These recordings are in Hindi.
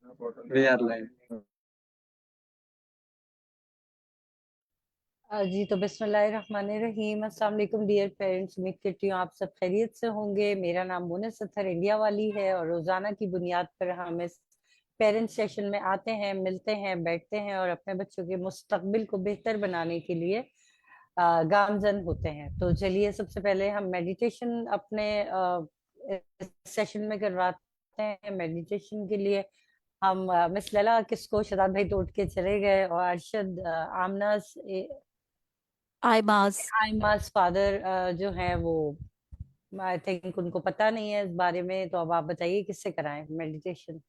We are live. जी तो बिस्मिल्लाहिर्रहमानिर्रहीम। अस्सलाम वालेकुम डियर पेरेंट्स। उम्मीद करती हूँ आप सब खैरियत से होंगे। मेरा नाम मुनस अत्तर इंडिया वाली है और रोजाना की बुनियाद पर हम इस पेरेंट्स सेशन में आते हैं, मिलते हैं, बैठते हैं और अपने बच्चों के मुस्तकबिल को बेहतर बनाने के लिए गामजन होते हैं। तो चलिए सबसे पहले हम मेडिटेशन अपने सेशन में करवाते हैं। मेडिटेशन के लिए हम मिस लैला किसको शदाब भाई तो उठ के चले गए और अरशद आमना आईमास आइमास फादर जो हैं वो आई थिंक उनको पता नहीं है इस बारे में। तो अब आप बताइए किससे कराएं मेडिटेशन।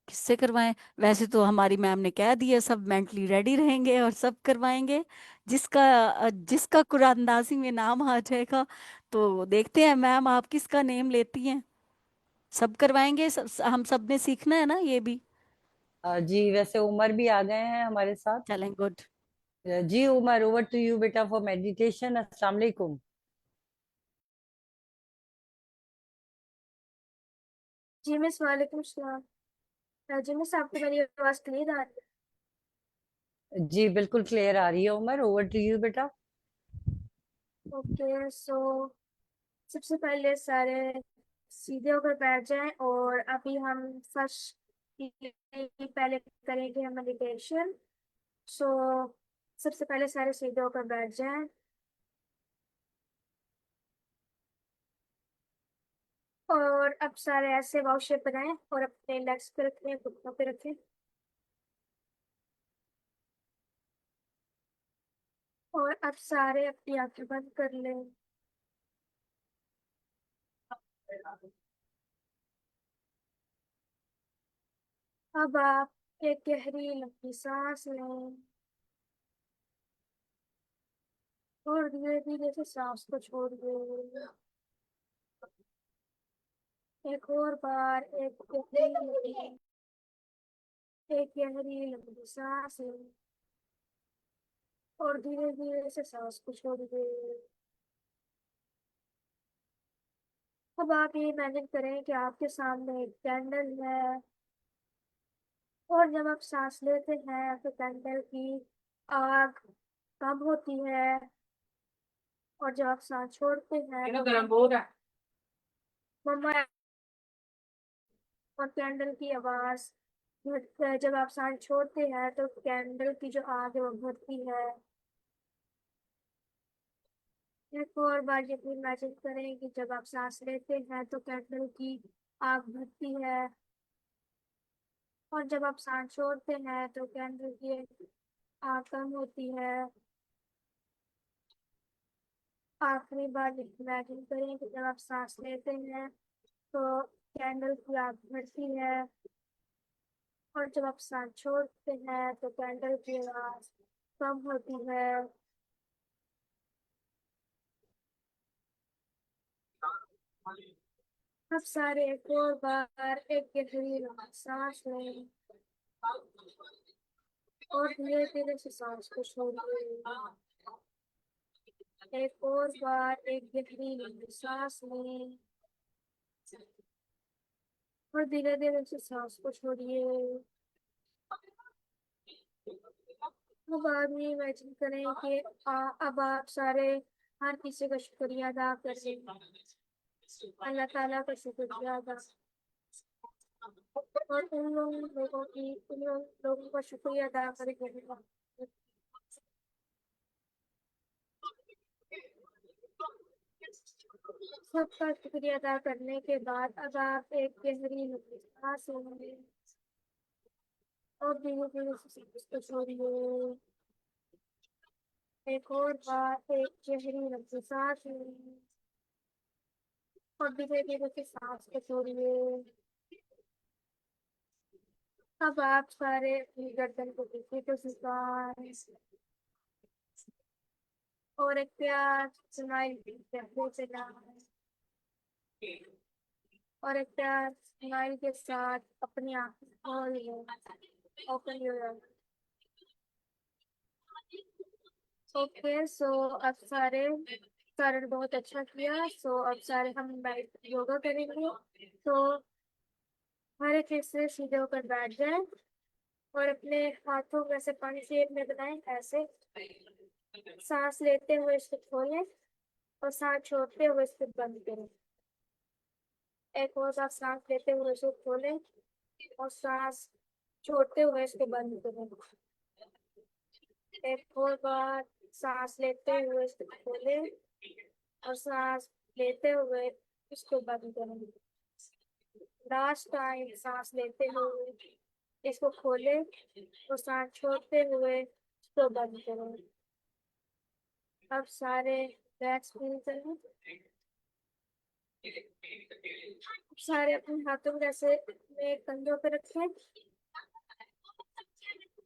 किससे करवाएं? वैसे तो हमारी मैम ने कह दिया सब मेंटली रेडी रहेंगे और सब करवाएंगे। जिसका कुरानदासी में नाम आ जाएगा तो देखते हैं मैम आप किसका नेम लेती हैं। सब करवाएंगे, हम सब ने सीखना है ना ये भी। जी वैसे उमर भी आ गए हैं हमारे साथ। चलें, गुड। जी उमर, ओवर टू यू बेटा फॉर मेडिटेशन। अस्सलाम वालेकुम। जी मिस, वालेकुम सलाम। जी मिस, आपको मेरी आवाज क्लियर आ रही जी बिल्कुल क्लियर आ रही है उमर, ओवर टू यू बेटा। है? ओके सो सबसे पहले सारे सीधे होकर बैठ जाएं और अभी हम फर्स्ट पहले करेंगे हम मेडिटेशन। सो सबसे पहले सारे सीधे होकर बैठ जाएं और अब सारे ऐसे वाउ शेप बनाएं और अपने लेग्स पे रखें, घुटनों पे रखें। और अब सारे अपनी आंखें बंद कर लें। अब आप एक गहरी लंबी सांस लें और धीरे धीरे से सांस को छोड़ दें। एक और बार एक गहरी लंबी सांस लें और धीरे धीरे से सांस को छोड़ दें। अब आप ये इमेजिन करें कि आपके सामने एक कैंडल है और जब आप सांस लेते हैं तो कैंडल की आग कम होती है और जब आप सांस छोड़ते हैं तो मम्मा और कैंडल की आवाज घटता है। जब आप सांस छोड़ते हैं तो कैंडल की जो आग है वो बढ़ती है। एक और बार ये इमेजिन करें कि जब आप सांस लेते हैं तो कैंडल की आग बढ़ती है और जब आप सांस छोड़ते हैं तो कैंडल की आग कम होती है। आखिरी बार इमेजिन करें कि जब आप सांस लेते हैं तो कैंडल की आग बढ़ती है और जब आप सांस छोड़ते हैं तो कैंडल की आवाज कम होती है। अब सारे एक और बार एक गहरी लंबी सांस लें और धीरे धीरे से सांस को छोड़िए। एक और बार एक गहरी लंबी सांस लें और धीरे धीरे से सांस को छोड़िए। अब आप ये इमेजिन करें कि अब आप सारे हर किसी का शुक्रिया अदा करें। अल्लाह ताला का शुक्रिया अदा और उन लोगों का शुक्रिया अदा करें। सबका शुक्रिया अदा करने के बाद अब आप एक गहरी लंबी सांस लेंगे और धीरे धीरे से इसको छोड़िए। एक और बार एक गहरी लंबी सांस लेंगे और धीरे धीरे से सांस को छोड़िए। अब आप सारे अपनी गर्दन को पीछे को झुकाएं और एक प्यार स्माइल चेहरे से लाएं और एक प्यार स्माइल के साथ अपनी आंखें खोल लें। Open your eyes. Okay so अब सारे सारे बहुत अच्छा किया। सो अब सारे हम योगा करेंगे। तो हर एक हिस्से सीधे होकर बैठ जाए और अपने हाथों को ऐसे पानी शेप में बनाएं, ऐसे। सांस लेते हुए इसको खोलें और सांस छोड़ते हुए इसको बंद करें। एक और बार सांस लेते हुए इसको खोलें और सांस छोड़ते हुए इसको बंद करें। एक और बार सांस लेते हुए इसको खोलें और सांस लेते हुए इसको बंद करें। लास्ट टाइम सांस लेते हुए इसको खोलें और सांस छोड़ते हुए इसको बंद करें। अब सारे बैग्स फील करें। सारे अपने हाथों को ऐसे अपने कंधों पे रखें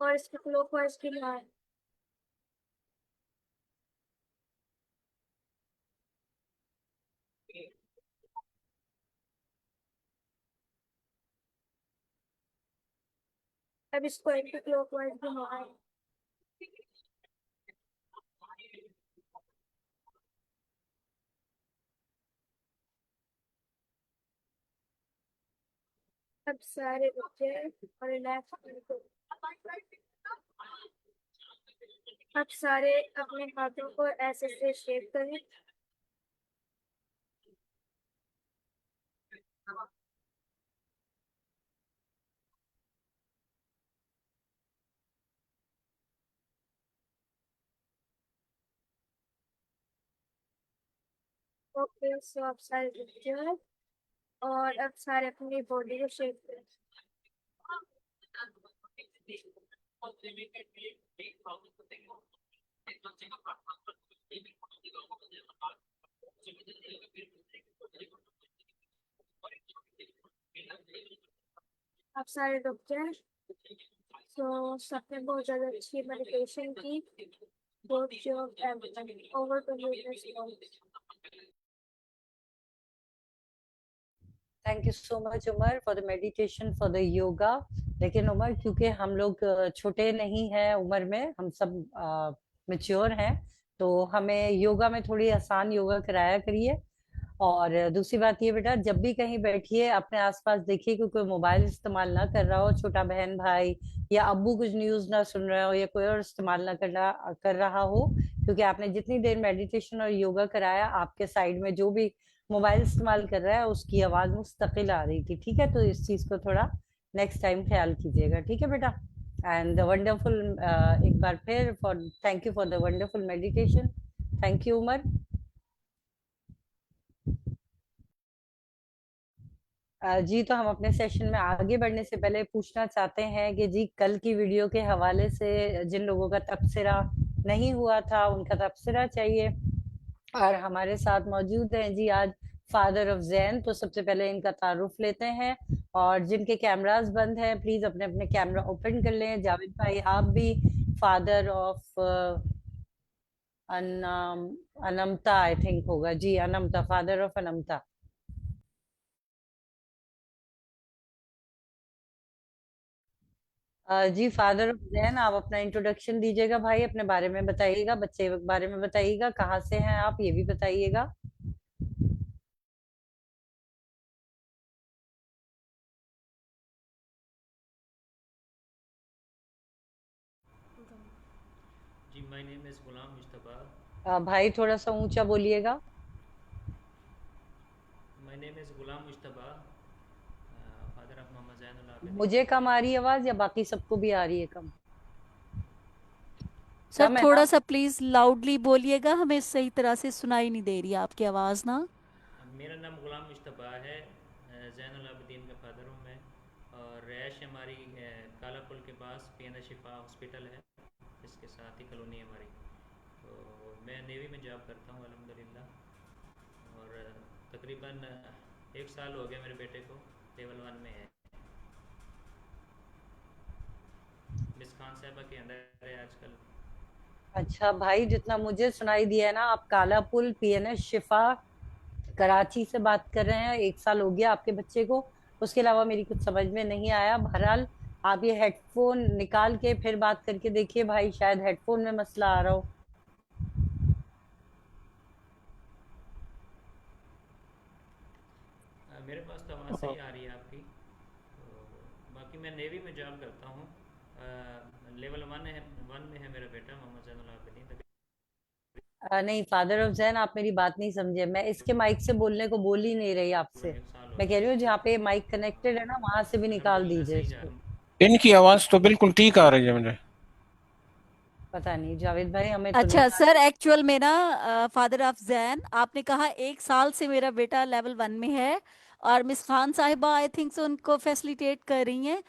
और इसको क्लॉकवाइज घुमाएं। अब इसको एंटी क्लॉकवाइज घुमाएं। अब सारे रुक जाए और रिलैक्स करें। अब सारे अपने हाथों को ऐसे से शेप करें। ओके, सो अब सारे रुक जाए और अब सारे अपनी बॉडी को शेप करें। अब सारे रुक जाए। तो सबने बहुत ज्यादा अच्छी मेडिटेशन की। Good job everyone. Over to you miss mom. Thank you so much Umar for the meditation for the yoga. लेकिन उमर, क्योंकि हम लोग छोटे नहीं हैं उम्र में, हम सब मेच्योर हैं, तो हमें योगा में थोड़ी आसान योगा कराया करिए। और दूसरी बात ये बेटा, जब भी कहीं बैठिए अपने आसपास देखिए कि कोई मोबाइल इस्तेमाल ना कर रहा हो, छोटा बहन भाई या अब्बू कुछ न्यूज ना सुन रहे हो या कोई और इस्तेमाल ना कर रहा हो। क्योंकि आपने जितनी देर मेडिटेशन और योगा कराया, आपके साइड में जो भी मोबाइल इस्तेमाल कर रहा है उसकी आवाज मुस्तकिल आ रही थी। ठीक है, तो इस चीज को थोड़ा नेक्स्ट टाइम ख्याल कीजिएगा। ठीक है बेटा। एंड वंडरफुल, एक बार फिर for thank you for the wonderful meditation. Thank you Umar. जी, तो हम अपने सेशन में आगे बढ़ने से पहले पूछना चाहते हैं कि जी, कल की वीडियो के हवाले से जिन लोगों का तबसरा नहीं हुआ था उनका तबसरा चाहिए। और हमारे साथ मौजूद हैं जी आज फादर ऑफ जैन। तो सबसे पहले इनका तारुफ लेते हैं। और जिनके कैमरास बंद हैं प्लीज अपने अपने कैमरा ओपन कर लें। जावेद भाई, आप भी father of Anam Anamta I think होगा जी, अनमता, फादर ऑफ अनमता। जी फादर ऑफ जैन, आप अपना इंट्रोडक्शन दीजिएगा भाई, अपने बारे में बताइएगा, बच्चे के बारे में बताइएगा, कहाँ से हैं आप ये भी बताइएगा। जी, my name is Ghulam Mustafa. भाई थोड़ा सा ऊंचा बोलिएगा। My name is Ghulam Mustafa, father of Mohammad Zainul Abidin. मुझे कम आ रही है आवाज या बाकी सबको भी आ रही है कम? सर कम है ना? थोड़ा सा प्लीज लाउडली बोलिएगा, हमें सही तरह से सुनाई नहीं दे रही है आपकी आवाज़ ना। मेरा नाम गुलाम मुस्तफ़ा है, ज़ैनुल आबिदीन का फादर हूँ मैं। और रैश हमारी काला पुल के पास पीएनए शिफा हॉस्पिटल है, इसके साथ ही कॉलोनी है हमारी। तो मैं नेवी में जॉब करता हूँ अल्हम्दुलिल्लाह। और तकरीबन 1 साल हो गया मेरे बेटे को, लेवल 1 में है। मिस खान साहबा के अंदर है आजकल। अच्छा भाई, जितना मुझे सुनाई दिया है ना, आप काला पुल पीएनएस शिफा कराची से बात कर रहे हैं। 1 साल हो गया आपके बच्चे को। उसके अलावा मेरी कुछ समझ में नहीं आया। बहरहाल, आप ये हेडफोन निकाल के फिर बात करके देखिए भाई, शायद हेडफोन में मसला आ रहा हो। मेरे पास तो आवाज़ सही आ रही है आपकी। बाकी मैं नेवी में जॉब करता हूँ। लेवल 1 में है मेरा बेटा मोहम्मद जैनुल आबिदीन। नहीं फादर ऑफ जैन, आप मेरी बात नहीं समझे। मैं इसके माइक से बोलने को बोल ही नहीं रही आपसे। तकरीबन 1 साल हो मैं कह रही गया। हूँ जहाँ पे माइक कनेक्टेड है ना, वहां से भी निकाल अल्हम्दुलिल्लाह दीजिए सही जा इसको। रहा इनकी आवाज तो बिल्कुल ठीक आ रही है मुझे। पता नहीं जावेद भाई, हमें तो नहीं अच्छा आ सर, एक्चुअल में ना फादर ऑफ जैन, आपने कहा 1 साल से मेरा बेटा लेवल 1 में है, और मिस खान साहिबा आई थिंक सो उनको फैसिलिटेट कर रही हैं।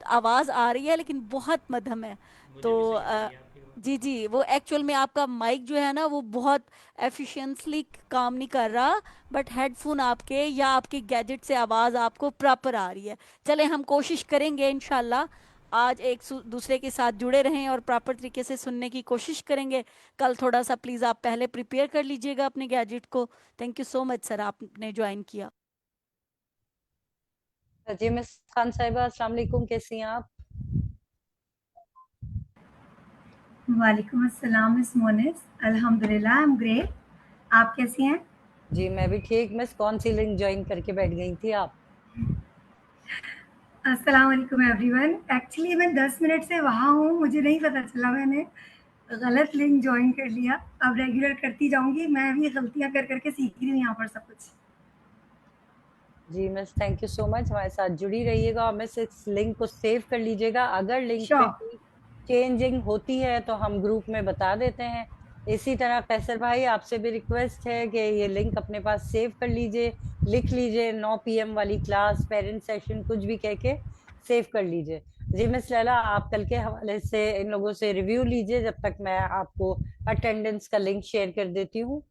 आवाज आ रही है लेकिन बहुत मध्यम है। रही। तो मुझे भी सही आ रही है आपकी बात। जी जी, वो एक्चुअल में आपका माइक जो है ना वो बहुत एफिशिएंटली काम नहीं कर रहा, बट हेडफोन आपके या आपके गैजेट से आवाज़ आपको प्रॉपर आ रही है। चले, हम कोशिश करेंगे इंशाल्लाह आज दूसरे के साथ जुड़े रहें और प्रॉपर तरीके से सुनने की कोशिश करेंगे। कल थोड़ा सा प्लीज़ आप पहले प्रिपेयर कर लीजिएगा अपने गैजेट को। Thank you so much sir, आपने ज्वाइन किया। जी मिस खान साहिबा, अस्सलाम वालेकुम, कैसी हैं आप? वालेकुम अस्सलाम मिस मोनिस, अल्हम्दुलिल्लाह आई एम ग्रेट। आप कैसी हैं? जी मैं भी ठीक। मिस कौन सी लिंक ज्वाइन करके बैठ गई थी आप? अस्सलाम वालेकुम एवरीवन। एक्चुअली मैं 10 मिनट से वहाँ हूँ, मुझे नहीं पता चला, मैंने गलत लिंक ज्वाइन कर लिया। अब रेगुलर करती जाऊंगी, मैं भी गलतियाँ कर करके सीख रही हूँ यहाँ पर सब कुछ। जी miss, thank you so much, हमारे साथ जुड़ी रहिएगा। और मिस इस लिंक को सेव कर लीजिएगा, अगर लिंक पे श्योर। कोई चेंजिंग होती है तो हम ग्रुप में बता देते हैं। इसी तरह कैसर भाई, आपसे भी रिक्वेस्ट है कि ये लिंक अपने पास सेव कर लीजिए, लिख लीजिए 9 PM वाली क्लास, पेरेंट सेशन, कुछ भी कह के सेव कर लीजिए। जी मिस लैला, आप कल के हवाले से इन लोगों से रिव्यू लीजिए, जब तक मैं आपको अटेंडेंस का लिंक शेयर कर देती हूँ।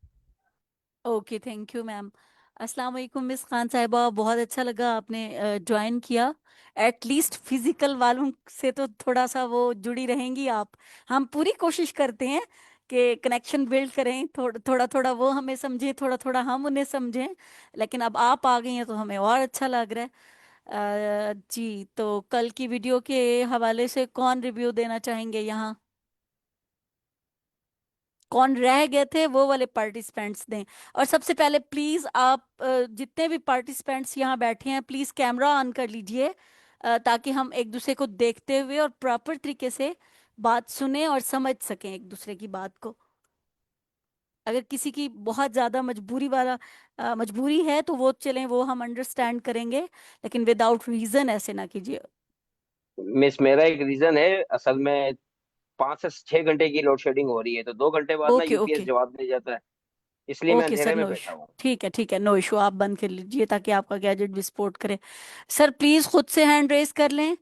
Okay, thank you ma'am. अस्सलाम वालेकुम मिस खान साहिबा, बहुत अच्छा लगा आपने ज्वाइन किया। एटलीस्ट फिजिकल वालों से तो थोड़ा सा वो जुड़ी रहेंगी आप। हम पूरी कोशिश करते हैं कि कनेक्शन बिल्ड करें, थोड़ा थोड़ा वो हमें समझें, थोड़ा थोड़ा हम उन्हें समझें। लेकिन अब आप आ गई हैं तो हमें और अच्छा लग रहा है। जी, तो कल की वीडियो के हवाले से कौन रिव्यू देना चाहेंगे यहाँ? कौन रह गए थे वो वाले पार्टिसिपेंट्स दें। और सबसे पहले प्लीज आप जितने भी पार्टिसिपेंट्स यहाँ बैठे हैं प्लीज कैमरा ऑन कर लीजिए, ताकि हम एक दूसरे को देखते हुए और प्रॉपर तरीके से बात सुने और समझ सकें एक दूसरे की बात को। अगर किसी की बहुत ज्यादा मजबूरी है तो वो चलें, वो हम अंडरस्टैंड करेंगे, लेकिन विदाउट रीजन ऐसे ना कीजिए। मिस, मेरा एक रीजन है असल में। 5 से 6 घंटे की लोड शेडिंग हो रही है, तो 2 घंटे बाद ना ओके यूपीएस ओके। जवाब दे जाता है, इसलिए मैं ओके सर, अंधेरे में नो बैठा इशू। हूँ। ठीक है ठीक है, नो इशू, आप बंद कर लीजिए ताकि आपका गैजेट भी सपोर्ट करे। सर प्लीज खुद से हैंड रेस कर लें।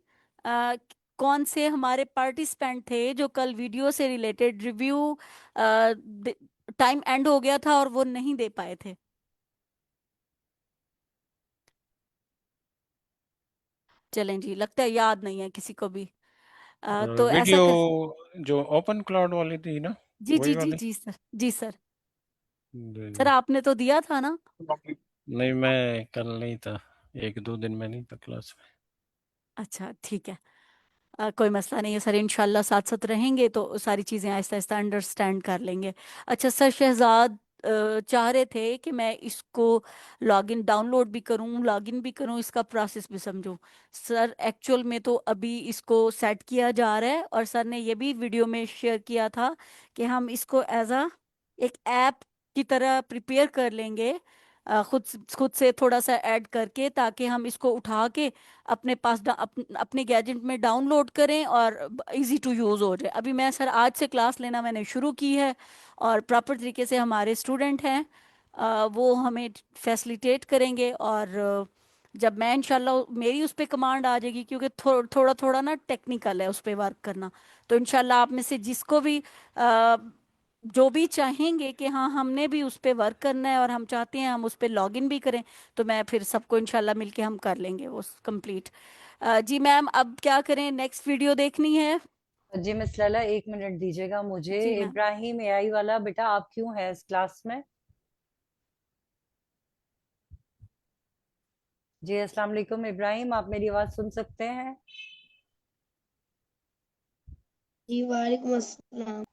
अ, कौन से हमारे पार्टिसिपेंट थे जो कल वीडियो से रिलेटेड रिव्यू, टाइम एंड हो गया था और वो नहीं दे पाए थे? चलें जी, लगता है याद नहीं है किसी को भी। तो ऐसा वीडियो कर। जो ओपन क्लाउड वाली थी ना, जी वही जी जी वाली। जी सर, जी सर। जी सर जी। आपने तो दिया था ना? नहीं, मैं कल नहीं था, 1-2 दिन में नहीं था क्लास में। अच्छा ठीक है। कोई मसला नहीं है सर, इंशाल्लाह साथ साथ रहेंगे तो सारी चीज़ें आहिस्ता आहिस्ता अंडरस्टैंड कर लेंगे। अच्छा सर, शहजाद चाह रहे थे कि मैं इसको लॉगिन डाउनलोड भी करूं, लॉगिन भी करूं, इसका प्रोसेस भी समझूं। सर एक्चुअल में तो अभी इसको सेट किया जा रहा है, और सर ने ये भी वीडियो में शेयर किया था कि हम इसको एज अ एक ऐप की तरह प्रिपेयर कर लेंगे, खुद से थोड़ा सा ऐड करके, ताकि हम इसको उठा के अपने पास अपने गैजेट में डाउनलोड करें और इजी टू यूज़ हो जाए। अभी मैं सर आज से क्लास लेना मैंने शुरू की है, और प्रॉपर तरीके से हमारे स्टूडेंट हैं, वो हमें फैसिलिटेट करेंगे। और जब मैं इंशाल्लाह मेरी उस पर कमांड आ जाएगी, क्योंकि थोड़ा थोड़ा ना टेक्निकल है उस पर वर्क करना, तो इंशाल्लाह आप में से जिसको भी जो भी चाहेंगे कि हाँ हमने भी उस पर वर्क करना है और हम चाहते हैं हम उस पर लॉगिन भी करें, तो मैं फिर सबको इंशाल्लाह मिलके हम कर लेंगे वो कंप्लीट। जी मैम, अब क्या करें, नेक्स्ट वीडियो देखनी है? जी मिस लैला, 1 मिनट दीजिएगा मुझे। जी मैम। इब्राहिम एआई वाला बेटा, आप क्यों है इस क्लास में? जी अस्सलाम वालेकुम इब्राहिम, आप मेरी आवाज सुन सकते हैं? जी वालेकुम अस्सलाम।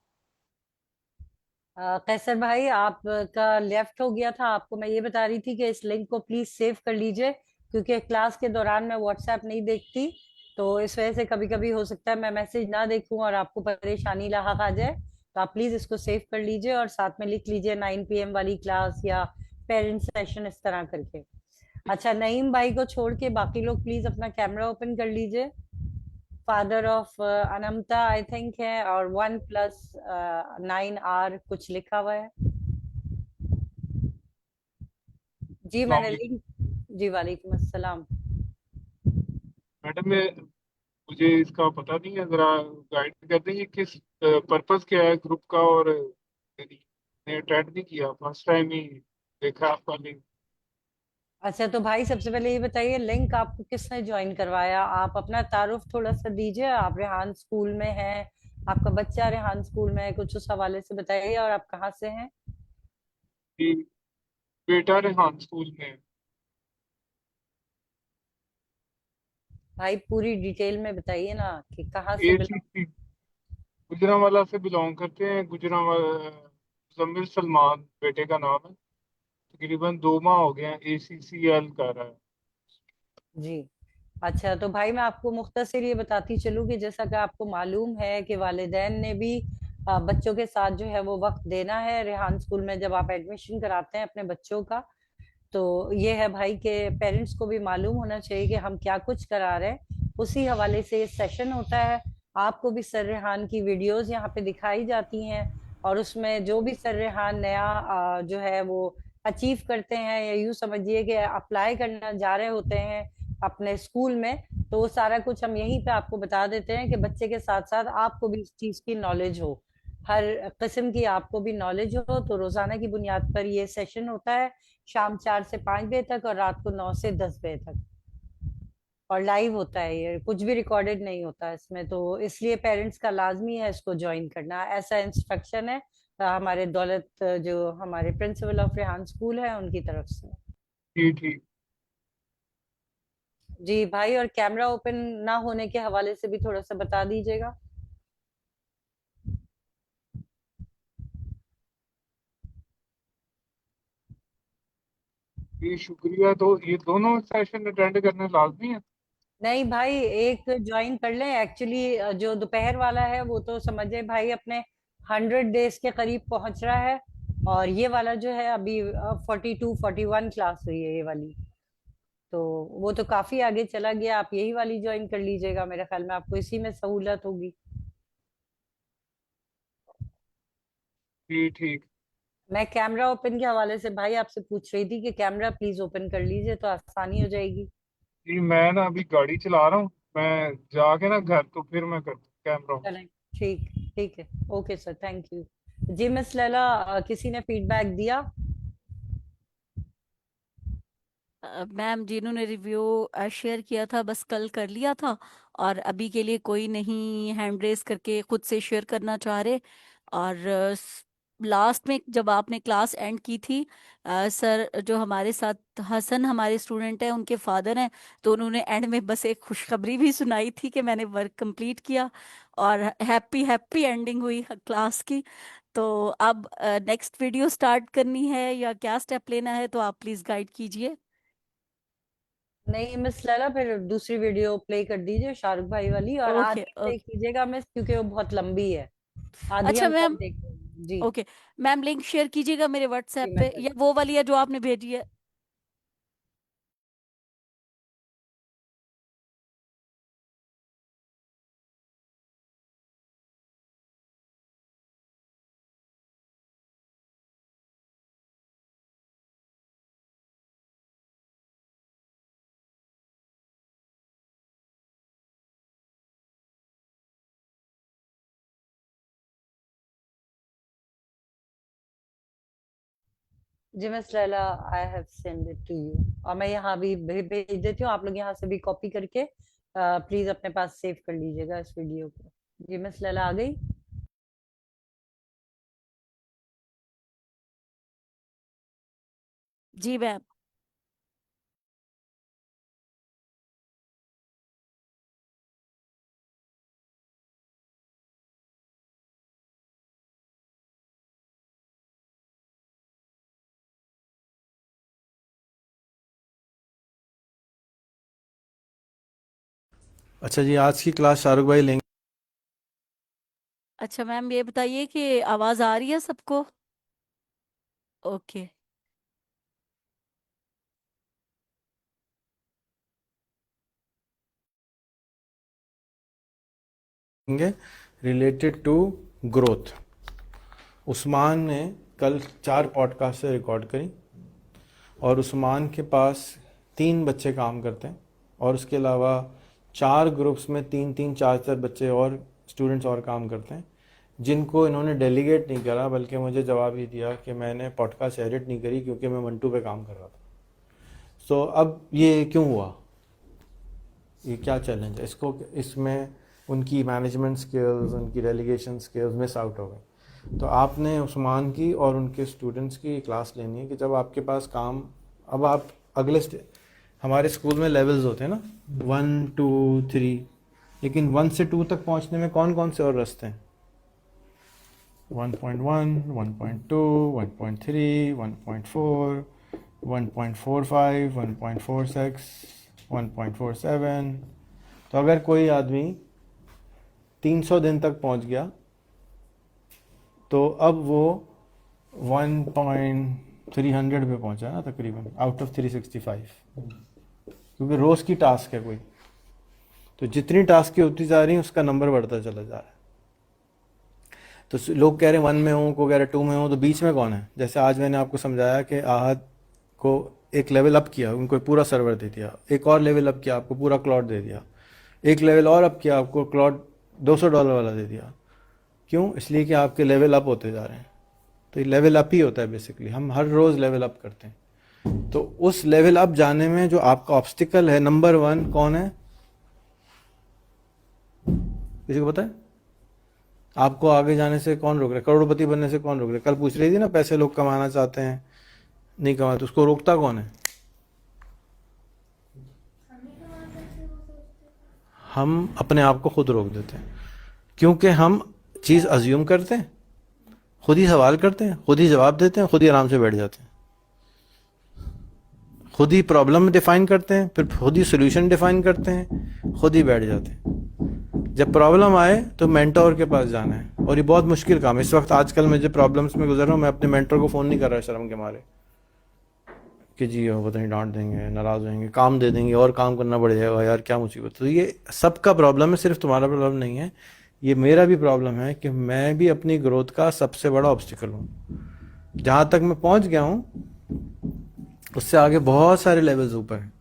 कैसर भाई, आपका लेफ्ट हो गया था, आपको मैं ये बता रही थी कि इस लिंक को प्लीज सेव कर लीजिए, क्योंकि क्लास के दौरान मैं व्हाट्सएप नहीं देखती, तो इस वजह से कभी कभी हो सकता है मैं मैसेज ना देखूं और आपको परेशानी लाहक आ जाए। तो आप प्लीज इसको सेव कर लीजिए और साथ में लिख लीजिए 9 PM वाली क्लास या पेरेंट्स सेशन इस तरह करके। अच्छा, नईम भाई को छोड़ के बाकी लोग प्लीज अपना कैमरा ओपन कर लीजिए। Father of Anmata I think है, और 1+9R कुछ लिखा हुआ है। जी अस्सलाम मैंने वालेकुम। लिंक। जी वालेकुम अस्सलाम। मैडम मुझे इसका पता नहीं है, जरा गाइड कर देंगे किस पर्पस क्या है ग्रुप का। और मैंने अटेंड नहीं किया, फर्स्ट टाइम ही देखा आपका लिंक। अच्छा तो भाई सबसे पहले ये बताइए, लिंक आपको किसने ज्वाइन करवाया? आप अपना तारुफ थोड़ा सा दीजिए। आप रेहान स्कूल में हैं, आपका बच्चा रेहान स्कूल में है, कुछ उस हवाले से बताइए। और आप कहाँ से हैं? कि बेटा रेहान स्कूल में भाई पूरी डिटेल में बताइए ना कि कहाँ से बिलोंग। ACC गुजरांवाला से बिलोंग करते हैं। गुजरांवाला मुजम्मिल सलमान बेटे का नाम है। तकरीबन 2 माह हो गए हैं, ACCL कर रहा है। जी। अच्छा तो भाई मैं आपको मुख्तसर ये बताती चलूँ कि जैसा कि आपको मालूम है कि वालिदैन ने भी बच्चों के साथ जो है वो वक्त देना है रेहान स्कूल में जब आप एडमिशन कराते हैं अपने बच्चों का। तो ये है भाई के पेरेंट्स को भी मालूम होना चाहिए कि हम क्या कुछ करा रहे हैं। उसी हवाले से ये सेशन होता है। आपको भी सर रेहान की वीडियोस यहाँ पे दिखाई जाती हैं, और उसमें जो भी सर रेहान नया जो है वो अचीव करते हैं, या यूँ समझिए कि अप्लाई करना जा रहे होते हैं अपने स्कूल में, तो वो सारा कुछ हम यहीं पे आपको बता देते हैं कि बच्चे के साथ साथ आपको भी इस चीज की नॉलेज हो, हर किस्म की आपको भी नॉलेज हो। तो रोजाना की बुनियाद पर ये सेशन होता है, शाम 4 से 5 बजे तक और रात को 9 से 10 बजे तक। और लाइव होता है, ये कुछ भी रिकॉर्डेड नहीं होता इसमें। तो इसलिए पेरेंट्स का लाजमी है इसको ज्वाइन करना, ऐसा इंस्ट्रक्शन है हमारे दौलत जो हमारे प्रिंसिपल ऑफ रेहान स्कूल है उनकी तरफ से। जी ठीक। जी भाई, और कैमरा ओपन ना होने के हवाले से भी थोड़ा सा बता दीजिएगा। ये शुक्रिया। तो ये दोनों सेशन अटेंड करने लाजमी है? नहीं भाई, एक ज्वाइन कर लें। एक्चुअली जो दोपहर वाला है वो तो समझे भाई अपने 100 डेज के करीब पहुंच रहा है, और ये वाला जो है अभी 42 41 क्लास हुई है ये वाली। तो वो तो काफी आगे चला गया, आप यही वाली ज्वाइन कर लीजिएगा, मेरे ख्याल में आपको इसी में सहूलत होगी। जी ठीक। मैं कैमरा ओपन के हवाले से भाई आपसे पूछ रही थी कि कैमरा प्लीज ओपन कर लीजिए तो आसानी हो जाएगी। जी मैं ना अभी गाड़ी चला रहा हूँ, मैं जाके ना घर तो फिर मैं करता हूँ कैमरा ऑन। चलें, ठीक ठीक है। Okay sir, thank you. जी मिस लैला, किसी ने फीडबैक दिया? मैम जिन्होंने रिव्यू शेयर किया था बस कल कर लिया था, और अभी के लिए कोई नहीं हैंड रेस करके खुद से शेयर करना चाह रहे। और लास्ट में जब आपने क्लास एंड की थी, सर जो हमारे साथ हसन हमारे स्टूडेंट हैं उनके फादर हैं, तो उन्होंने एंड में बस एक खुशखबरी भी सुनाई थी कि मैंने वर्क कंप्लीट किया, और हैप्पी हैप्पी एंडिंग हुई क्लास की। तो अब नेक्स्ट वीडियो स्टार्ट करनी है या क्या स्टेप लेना है, तो आप प्लीज गाइड कीजिए। नहीं मिस लैला, फिर दूसरी वीडियो प्ले कर दीजिए शाहरुख भाई वाली, और ओके आधी प्ले कीजिएगा मिस, क्योंकि वो बहुत लंबी है। आधी अच्छा हम कल मैम। देखेंगे जी। ओके मैम, लिंक शेयर कीजिएगा मेरे व्हाट्सएप जी मैं पे, कर। या वो वाली है जो आपने भेजी है। जी miss Laila, I have send it to you, और मैं यहाँ भी भेज देती हूँ। आप लोग यहाँ से भी कॉपी करके प्लीज अपने पास सेव कर लीजिएगा इस वीडियो को। जी मिस लैला आ गई। जी मैम। अच्छा जी, आज की क्लास शाहरुख भाई लेंगे। अच्छा मैम, ये बताइए कि आवाज आ रही है सबको? Okay. Related to growth. Usman ने कल 4 पॉडकास्ट से रिकॉर्ड करी और उस्मान के पास 3 बच्चे काम करते हैं और उसके अलावा 4 ग्रुप्स में 3-3 4-4 बच्चे और स्टूडेंट्स और काम करते हैं, जिनको इन्होंने डेलीगेट नहीं करा बल्कि मुझे जवाब ही दिया कि मैंने पॉडकास्ट एडिट नहीं करी क्योंकि मैं मंटू पे काम कर रहा था। सो अब ये क्यों हुआ, ये क्या चैलेंज है, इसमें उनकी मैनेजमेंट स्किल्स, उनकी डेलीगेशन स्किल्स मिस आउट हो गए। तो आपने उस्मान की और उनके स्टूडेंट्स की क्लास लेनी है कि जब आपके पास काम, अब आप अगले हमारे स्कूल में लेवल्स होते हैं ना, 1 2 3, लेकिन 1 से 2 तक पहुंचने में कौन कौन से और रास्ते हैं? 1.1, 1.2, 1.3, 1.4, 1.45, 1.46, 1.47। तो अगर कोई आदमी 300 दिन तक पहुंच गया तो अब वो 1.300 पे पहुंचा ना तकरीबन, आउट ऑफ 365, क्योंकि रोज़ की टास्क है कोई। तो जितनी टास्क की होती जा रही है उसका नंबर बढ़ता चला जा रहा है। तो लोग कह रहे हैं 1 में हूँ, को कह रहे 2 में हूँ, तो बीच में कौन है? जैसे आज मैंने आपको समझाया कि आहद को एक लेवल अप किया, उनको पूरा सर्वर दे दिया, एक और लेवल अप किया, आपको पूरा क्लाउड दे दिया, एक लेवल और अप किया, आपको क्लाउड $200 वाला दे दिया। क्यों? इसलिए कि आपके लेवल अप होते जा रहे हैं। तो ये लेवल अप ही होता है बेसिकली, हम हर रोज़ लेवल अप करते हैं। तो उस लेवल अप जाने में जो आपका ऑब्स्टिकल है, नंबर 1 कौन है? किसी को पता है? आपको आगे जाने से कौन रोक रहा है? करोड़पति बनने से कौन रोक रहा है? कल पूछ रही थी ना, पैसे लोग कमाना चाहते हैं, नहीं कमाते, उसको रोकता कौन है? हम अपने आप को खुद रोक देते हैं, क्योंकि हम चीज़ अज्यूम करते हैं, खुद ही सवाल करते हैं, खुद ही जवाब देते हैं, खुद ही आराम से बैठ जाते हैं, खुद ही प्रॉब्लम डिफाइन करते हैं, फिर खुद ही सोल्यूशन डिफाइन करते हैं, खुद ही बैठ जाते हैं। जब प्रॉब्लम आए तो मेंटोर के पास जाना है, और ये बहुत मुश्किल काम है। इस वक्त आजकल मैं जो प्रॉब्लम्स में गुजर रहा हूँ, मैं अपने मेंटोर को फ़ोन नहीं कर रहा शर्म के मारे कि जी वो पता नहीं डांट देंगे, नाराज़ होंगे, काम दे देंगे और काम करना पड़ जाएगा, यार क्या मुसीबत। तो ये सबका प्रॉब्लम है, सिर्फ तुम्हारा प्रॉब्लम नहीं है, ये मेरा भी प्रॉब्लम है कि मैं भी अपनी ग्रोथ का सबसे बड़ा ऑब्स्टिकल हूँ। जहाँ तक मैं पहुँच गया हूँ उससे आगे बहुत सारे लेवल्स ऊपर हैं।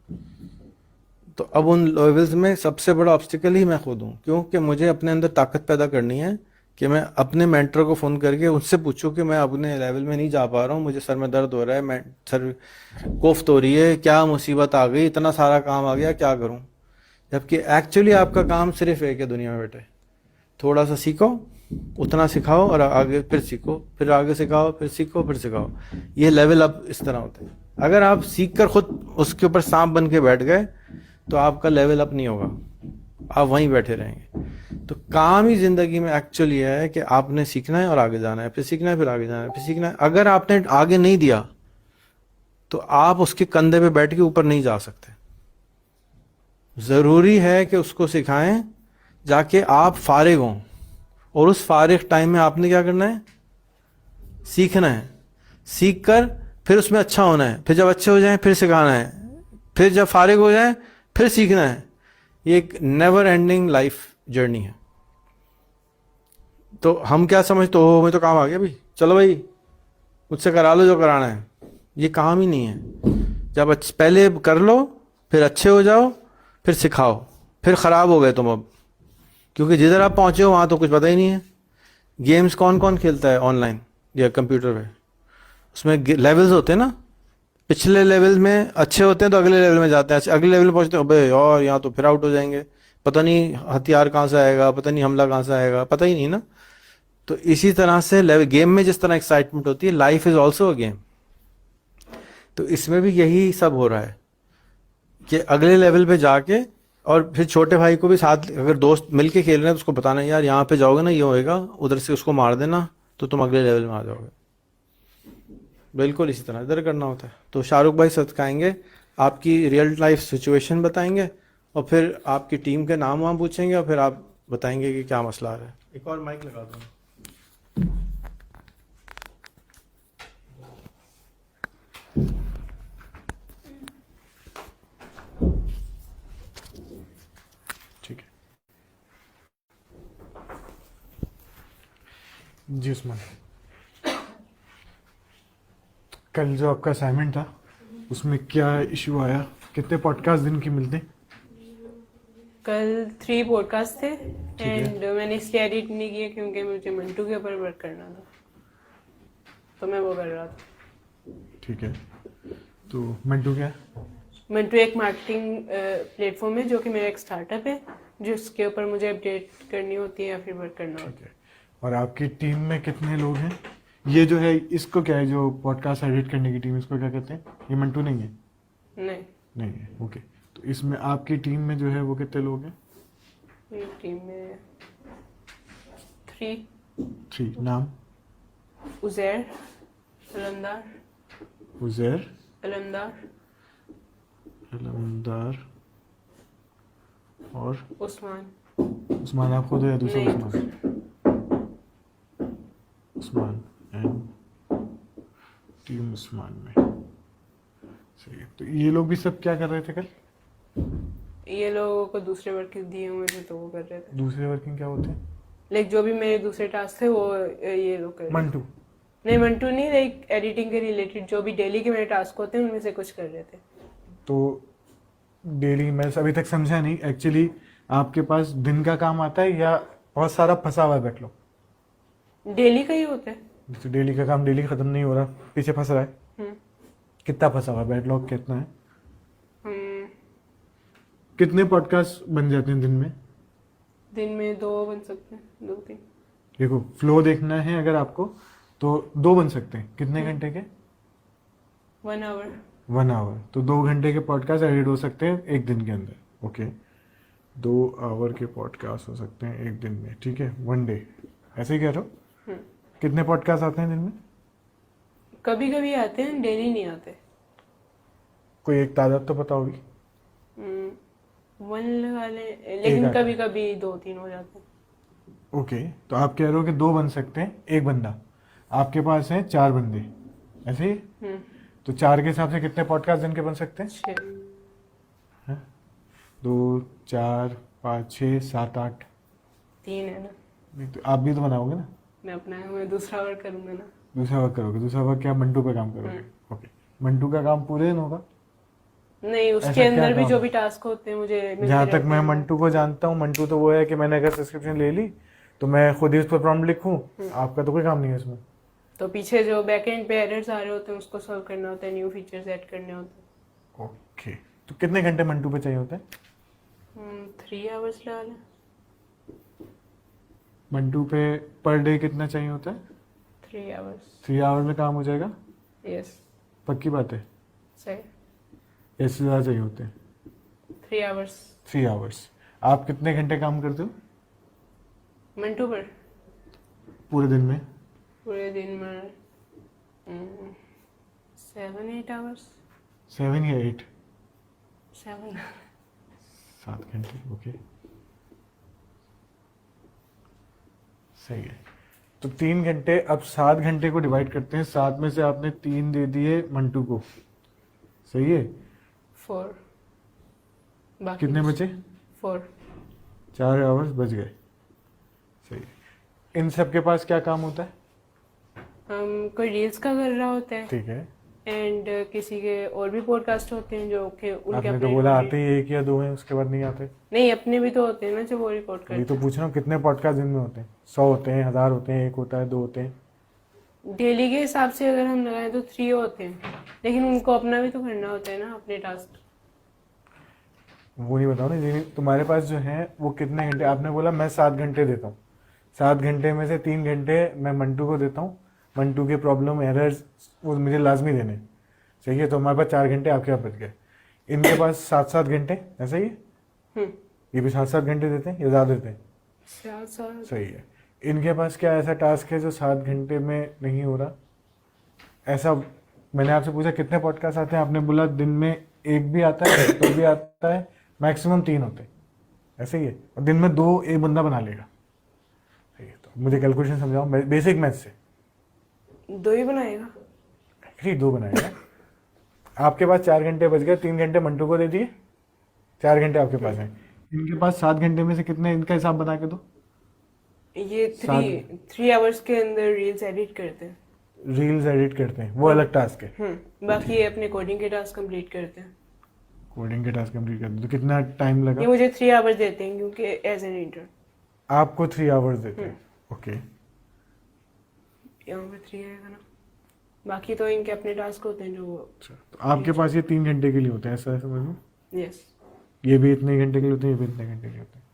तो अब उन लेवल्स में सबसे बड़ा ऑब्स्टिकल ही मैं खुद हूँ, क्योंकि मुझे अपने अंदर ताकत पैदा करनी है कि मैं अपने मेंटर को फ़ोन करके उनसे पूछूं कि मैं अपने लेवल में नहीं जा पा रहा हूँ, मुझे सर में दर्द हो रहा है, मैं सर कोफ्त हो रही है, क्या मुसीबत आ गई, इतना सारा काम आ गया, क्या करूँ। जबकि एक्चुअली आपका काम सिर्फ एक है दुनिया में बैठे, थोड़ा सा सीखो, उतना सिखाओ और आगे फिर सीखो, फिर आगे सिखाओ, फिर सीखो, फिर सिखाओ। ये लेवल अप इस तरह होते हैं। अगर आप सीख कर खुद उसके ऊपर सांप बन के बैठ गए तो आपका लेवल अप नहीं होगा, आप वहीं बैठे रहेंगे। तो काम ही ज़िंदगी में एक्चुअली है कि आपने सीखना है और आगे जाना है, फिर सीखना है, फिर आगे जाना है, फिर सीखना है। अगर आपने आगे नहीं दिया तो आप उसके कंधे पे बैठ के ऊपर नहीं जा सकते। ज़रूरी है कि उसको सिखाएं, जाके आप फारिग हों, और उस फारिग टाइम में आपने क्या करना है? सीखना है। सीख कर फिर उसमें अच्छा होना है, फिर जब अच्छे हो जाएं फिर सिखाना है, फिर जब फारिग हो जाए फिर सीखना है। ये एक नेवर एंडिंग लाइफ जर्नी है। तो हम क्या समझते हो, हमें तो काम आ गया भाई, चलो भाई मुझसे करा लो जो कराना है। ये काम ही नहीं है। जब पहले कर लो, फिर अच्छे हो जाओ, फिर सिखाओ, फिर ख़राब हो गए तुम अब, क्योंकि जिधर आप पहुँचे हो वहाँ तो कुछ पता ही नहीं है। गेम्स कौन कौन खेलता है ऑनलाइन या कंप्यूटर पे? उसमें लेवल्स होते हैं ना, पिछले लेवल में अच्छे होते हैं तो अगले लेवल में जाते हैं, अगले लेवल में पहुँचते हैं, अबे और यहाँ तो फिर आउट हो जाएंगे, पता नहीं हथियार कहाँ से आएगा, पता नहीं हमला कहाँ से आएगा, पता ही नहीं ना। तो इसी तरह से गेम में जिस तरह एक्साइटमेंट होती है, life is also a game. तो इसमें भी यही सब हो रहा है कि अगले लेवल पे जाके, और फिर छोटे भाई को भी साथ, अगर दोस्त मिल के खेल रहे हैं तो उसको बताना, यार यहाँ पे जाओगे ना ये होएगा, उधर से उसको मार देना तो तुम अगले लेवल में आ जाओगे। बिल्कुल इसी तरह इधर करना होता है। तो शाहरुख भाई सिखाएंगे, आपकी रियल लाइफ सिचुएशन बताएंगे और फिर आपकी टीम के नाम वाम पूछेंगे और फिर आप बताएंगे कि क्या मसला आ रहा है। एक और माइक लगा दो। ठीक है जी उस्मान, कल जो आपका असाइनमेंट था उसमें क्या इशू आया? कितने पॉडकास्ट दिन की मिलते? कल 3 पॉडकास्ट थे ठीक है। एंड मैंने इसलिए एडिट नहीं किया क्योंकि मुझे मंटू के ऊपर वर्क करना था, तो मैं वो कर रहा था। ठीक है, तो मंटू क्या? मंटू एक मार्केटिंग प्लेटफॉर्म है जो कि मेरा एक स्टार्टअप है, जिसके ऊपर मुझे अपडेट करनी होती है या फिर वर्क करना होता है। और आपकी टीम में कितने लोग हैं? ये जो है इसको क्या है, जो पॉडकास्ट एडिट करने की टीम, इसको क्या कहते हैं? ये मंटू नहीं है? नहीं, नहीं है, ओके। तो इसमें आपकी टीम में जो है वो कितने लोग हैं? मेरी टीम में 3 नाम? उज़ैर, अलंदार, उज़ैर, अलंदार, अलमदार और उस्मान। उस्मान आप खुद हो या दूसरा नहीं, उस्मान? उस्मान एंड टीम उस्मान में, सही है। तो ये लोग भी सब क्या कर रहे थे कल? ये लोगों को दूसरे वर्क दिए हुए थे तो वो कर रहे थे। दूसरे वर्किंग क्या होते हैं? लाइक जो भी मेरे दूसरे टास्क थे वो ये लोग कर रहे थे। मंटू? नहीं, मंटू नहीं, लाइक एडिटिंग के रिलेटेड जो भी डेली के मेरे टास्क होते हैं उनमें से कुछ कर रहे थे। तो डेली मैं अभी तक समझा नहीं एक्चुअली, आपके पास दिन का काम आता है या बहुत सारा फंसा हुआ है बैकलॉग? डेली का ही होता है। तो डेली का काम डेली खत्म नहीं हो रहा, पीछे फंस रहा है। कितना फंसा हुआ है? बैकलॉग कितना है? कितने पॉडकास्ट बन जाते हैं दिन में? दिन में 2 बन सकते हैं, 2-3। देखो फ्लो देखना है अगर आपको तो 2 बन सकते हैं। कितने घंटे के? 1 आवर। 1 आवर, तो 2 घंटे के पॉडकास्ट एडिट हो सकते हैं एक दिन के अंदर। ओके, 2 आवर के पॉडकास्ट हो सकते हैं एक दिन में, ठीक है, 1 डे। ऐसे ही कह रहे हो? कितने पॉडकास्ट आते हैं दिन में? कभी कभी आते हैं, डेली नहीं आते। कोई एक तादाद तो पता होगी? 1 लगा ले, लेकिन आता कभी कभी 2-3 हो जाते हैं। ओके, तो आप कह रहे हो कि 2 बन सकते हैं एक बंदा, आपके पास है 4 बंदे, ऐसे ही? तो 4 के हिसाब से कितने पॉडकास्ट दिन के बन सकते हैं? 6। 2, 4, 5, 6, 7, 8। 3 है ना? नहीं तो आप भी तो बनाओगे ना? मैं अपना मैं दूसरा वर्क करूंगा ना। दूसरा वर्क करोगे? दूसरा वर्क क्या मंटू पे काम करोगे? ओके, मंटू का काम पूरे दिन होगा? नहीं, उसके ऐसा क्या अंदर भी काम जो है? भी टास्क होते हैं मुझे मिलते जहाँ तक रहते मैं हैं। मंटू को जानता हूँ, मंटू तो वो है कि मैंने अगर सब्सक्रिप्शन ले ली तो मैं खुद ही उस पर प्रॉम्प्ट लिखूँ। आपका तो कोई काम नहीं है इसमें। तो पीछे जो बैकएंड पे एरर्स आ रहे होते हैं उसको सॉल्व करना होता है, न्यू फीचर्स ऐड करने होते हैं। ओके, तो कितने घंटे मंटू पे चाहिए होते हैं? 3 आवर्स लगा लें। मंटू पे पर डे कितना चाहिए होता है? 3 आवर्स। 3 आवर में काम हो जाएगा? यस, पक्की बात है? सही। इससे ज़्यादा चाहिए होते हैं? 3 आवर्स। 3 आवर्स। आप कितने घंटे काम करते हो मंटू पर पूरे दिन में? पूरे दिन में 7-8 आवर्स। 7 या 8? 7। 7 घंटे, ओके, सही है। तो 3 घंटे, अब 7 घंटे को डिवाइड करते हैं। 7 में से आपने 3 दे दिए मंटू को, सही है? 4 बाकी कितने बचे? 4। 4 आवर्स बच गए, सही है। इन सब के पास क्या काम होता है? कोई रील्स का कर रहा होता है, ठीक है, एंड किसी के और भी पॉडकास्ट होते हैं जो कि उनके आपने तो अपने बोला आते ही 1 या 2 हैं, उसके बाद नहीं आते। नहीं, अपने भी तो होते हैं ना जो वो रिकॉर्ड ये करते तो पूछ रहा हूँ कितने पॉडकास्ट दिन में होते हैं? 100 होते हैं, 1000 होते हैं, 1 होता है, 2 होते हैं? हैं। डेली के हिसाब से अगर हम लगाएं तो 3 होते हैं, लेकिन उनको अपना भी तो करना होता है ना, अपने टास्क। वो नहीं बताओ ना, ये तुम्हारे पास जो है वो कितने घंटे? आपने बोला मैं 7 घंटे देता हूँ, 7 घंटे में से 3 घंटे मैं मंटू को देता हूँ, मंटू के प्रॉब्लम एरर्स वो मुझे लाजमी देने, सही है? तो हमारे पास 4 घंटे आपके पास बच गए। इनके पास 7-7 घंटे, ऐसा ही है? ये भी 7-7 घंटे देते हैं या ज़्यादा देते हैं? 7। सही है। इनके पास क्या ऐसा टास्क है जो 7 घंटे में नहीं हो रहा? ऐसा मैंने आपसे पूछा कितने पॉडकास्ट आते हैं, आपने बोला दिन में 1 भी आता है, 2 भी आता है, मैक्सिमम 3 होते हैं, ऐसे ही है। और दिन में 2 एक बंदा बना लेगा, सही है। तो मुझे कैलकुलेशन समझाओ बेसिक मैथ से। 2 ही बनाएगा। ठीक, 2 बनाएगा। आपके पास 4 घंटे बच गए, 3 घंटे मंटू को दे दिए, 4 घंटे आपके पास हैं। इनके पास 7 घंटे में से कितने, इनका हिसाब बना के दो। ये 3 आवर्स के अंदर रील्स एडिट करते हैं। रील्स एडिट करते हैं, वो अलग टास्क है। बाकी ये अपने कोडिंग के टास्क कंप्लीट करते हैं। कोडिंग के टास्क कंप्लीट करते हैं, तो कितना टाइम लगा? ये मुझे 3 आवर्स देते हैं क्योंकि एज एन इंटर्न। आपको 3 आवर्स देते हैं, ओके। यहाँ पे 3 आएगा ना, बाकी तो इनके अपने टास्क होते हैं जो। तो आपके पास ये 3 घंटे के लिए होते हैं, ऐसा समझ लो। यस, ये भी इतने घंटे के लिए होते हैं, ये भी इतने घंटे के लिए होते हैं।